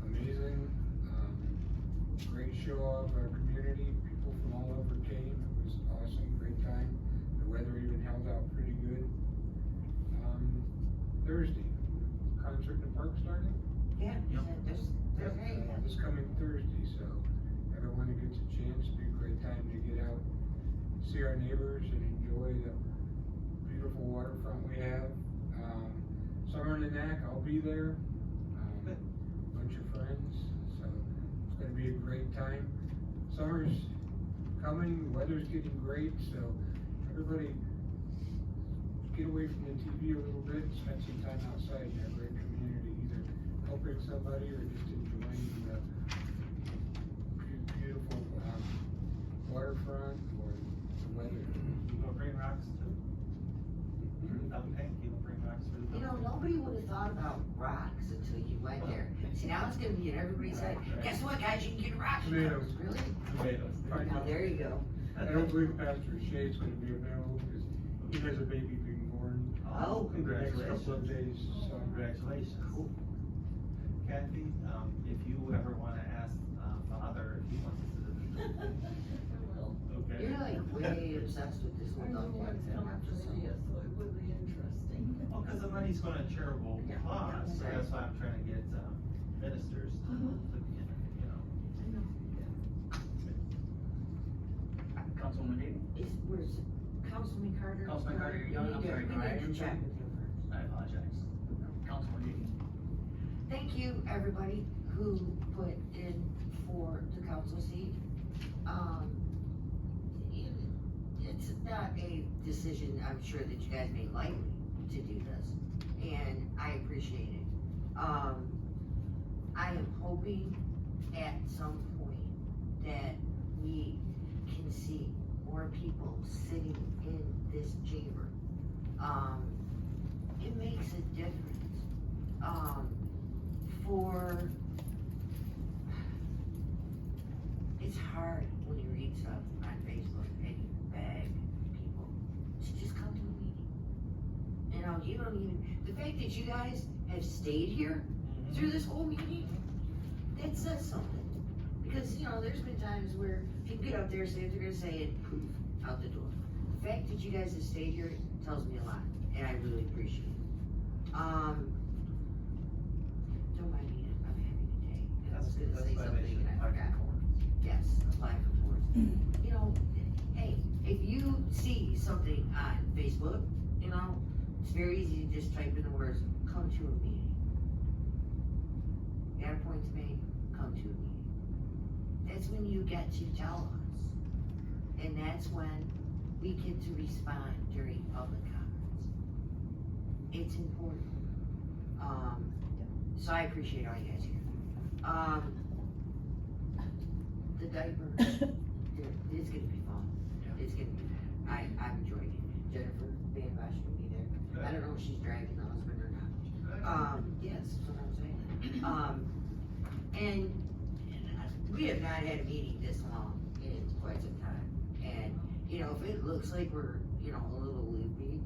amazing. Great show of our community. People from all over came. It was awesome, great time. The weather even held out pretty good. Thursday, concert in the park starting? Yeah, there's, This coming Thursday, so everyone who gets a chance, it'd be a great time to get out, see our neighbors and enjoy the beautiful waterfront we have. Summer in the Knack, I'll be there, bunch of friends, so it's gonna be a great time. Summer's coming, the weather's getting great, so everybody get away from the TV a little bit, spend some time outside in our great community, either helping somebody or just enjoying the beautiful waterfront or the weather. You gonna bring rocks too? Tank, you gonna bring rocks for the. You know, nobody would have thought about rocks until you went there. See, now it's gonna be in everybody's head. Guess what, guys, you can get a rock. Tomatoes. Really? Tomatoes. Now, there you go. I don't believe Pastor Shade's gonna be available because he has a baby being born. Oh, in the next couple of days, so. Congratulations. Cool. Kathy, if you ever wanna ask, Father if he wants to. Okay. You're like way obsessed with this one, don't you? So it would be interesting. Well, cause the money's going to charitable cause, so that's why I'm trying to get, ministers to be in it, you know. Councilwoman Dean? Where's Councilman Carter? Councilman Carter, you're young, I'm sorry, We I need am to chat with him first. I apologize. Councilwoman Dean? Thank you, everybody who put in for the council seat. It's not a decision I'm sure that you guys made lightly to do this, and I appreciate it. I am hoping at some point that we can see more people sitting in this chamber. It makes a difference. for, it's hard when you read stuff on Facebook and you beg people to just come to a meeting. You know, you don't even, the fact that you guys have stayed here through this whole meeting, that says something. Because, you know, there's been times where people get up there, say what they're gonna say, and poof, out the door. The fact that you guys have stayed here tells me a lot, and I really appreciate it. Don't mind me, I'm having a day. And I was gonna say something and I forgot. Yes, apply for boards. You know, hey, if you see something on Facebook, you know, it's very easy to just type in the words, come to a meeting. You got a point to make, come to a meeting. That's when you get to tell us. And that's when we get to respond during public comments. It's important. So I appreciate all you guys here. The diaper, it's gonna be fun. It's gonna be, I'm enjoying it. Jennifer Van Bosch will be there. I don't know if she's dragging the husband or not. Yes, that's what I'm saying. And we have not had a meeting this long in quite some time. And, you know, if it looks like we're, you know, a little loopy,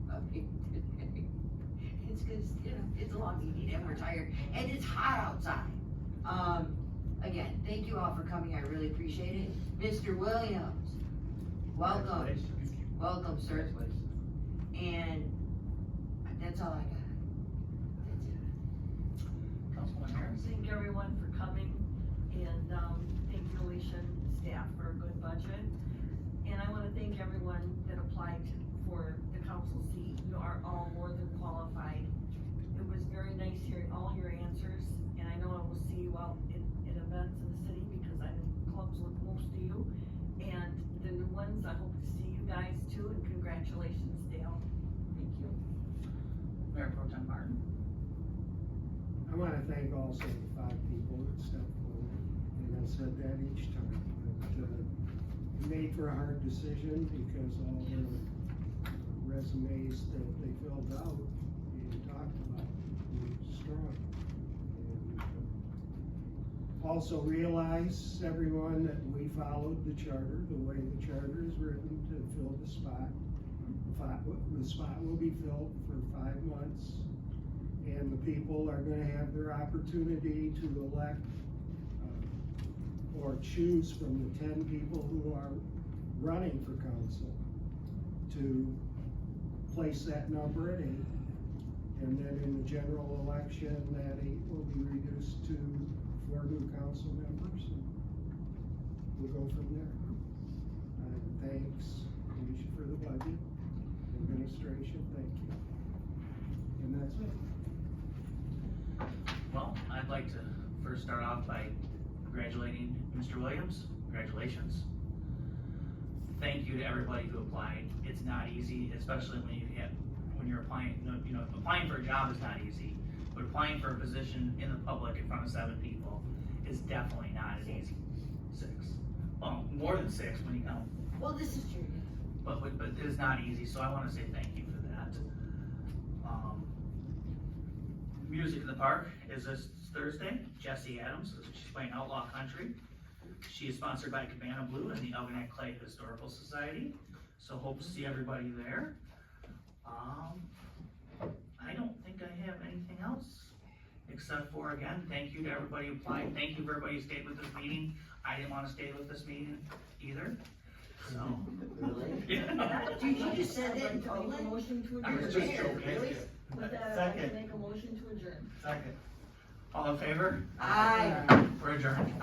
it's because, you know, it's a long meeting and we're tired and it's hot outside. Again, thank you all for coming. I really appreciate it. Mr. Williams, welcome. Welcome, sir. And that's all I got. That's it. Councilwoman Harris? Thank everyone for coming, and thank you, Alicia and staff, for a good budget. And I wanna thank everyone that applied for the council seat. You are all more than qualified. It was very nice hearing all your answers, and I know I will see you out in events in the city because I'm in clubs with most of you. And the new ones, I hope to see you guys too, and congratulations, Dale. Thank you. Mayor Pro Tem Martin? I want to thank also the 5 people that stepped forward, and I said that each time, but it made for a hard decision because all the resumes that they filled out and talked about were strong. And also realize, everyone, that we followed the charter, the way the charter is written to fill the spot. The spot will be filled for 5 months. And the people are gonna have their opportunity to elect or choose from the 10 people who are running for council to place that number at 8. And then in the general election, that 8 will be reduced to 4 new council members. And we'll go from there. Thanks, Alicia, for the budget. Administration, thank you. And that's it. Well, I'd like to first start off by congratulating Mr. Williams. Congratulations. Thank you to everybody who applied. It's not easy, especially when you're applying, you know, applying for a job is not easy, but applying for a position in the public in front of 7 people is definitely not as easy. 6. Well, more than 6 when you count. Well, this is true. But it is not easy, so I want to say thank you for that. Music in the Park is this Thursday. Jessie Adams, she's playing Outlaw Country. She is sponsored by Cabana Blue and the Algonac Clay Historical Society. So hope to see everybody there. I don't think I have anything else, except for, again, thank you to everybody who applied. Thank you for everybody who stayed with this meeting. I didn't want to stay with this meeting either. So. Really? Yeah. Dude, you just said that in Make a public? motion to I adjourn. was just joking. Really? Second. Make a motion to adjourn. Second. All in favor? Aye. We're adjourned.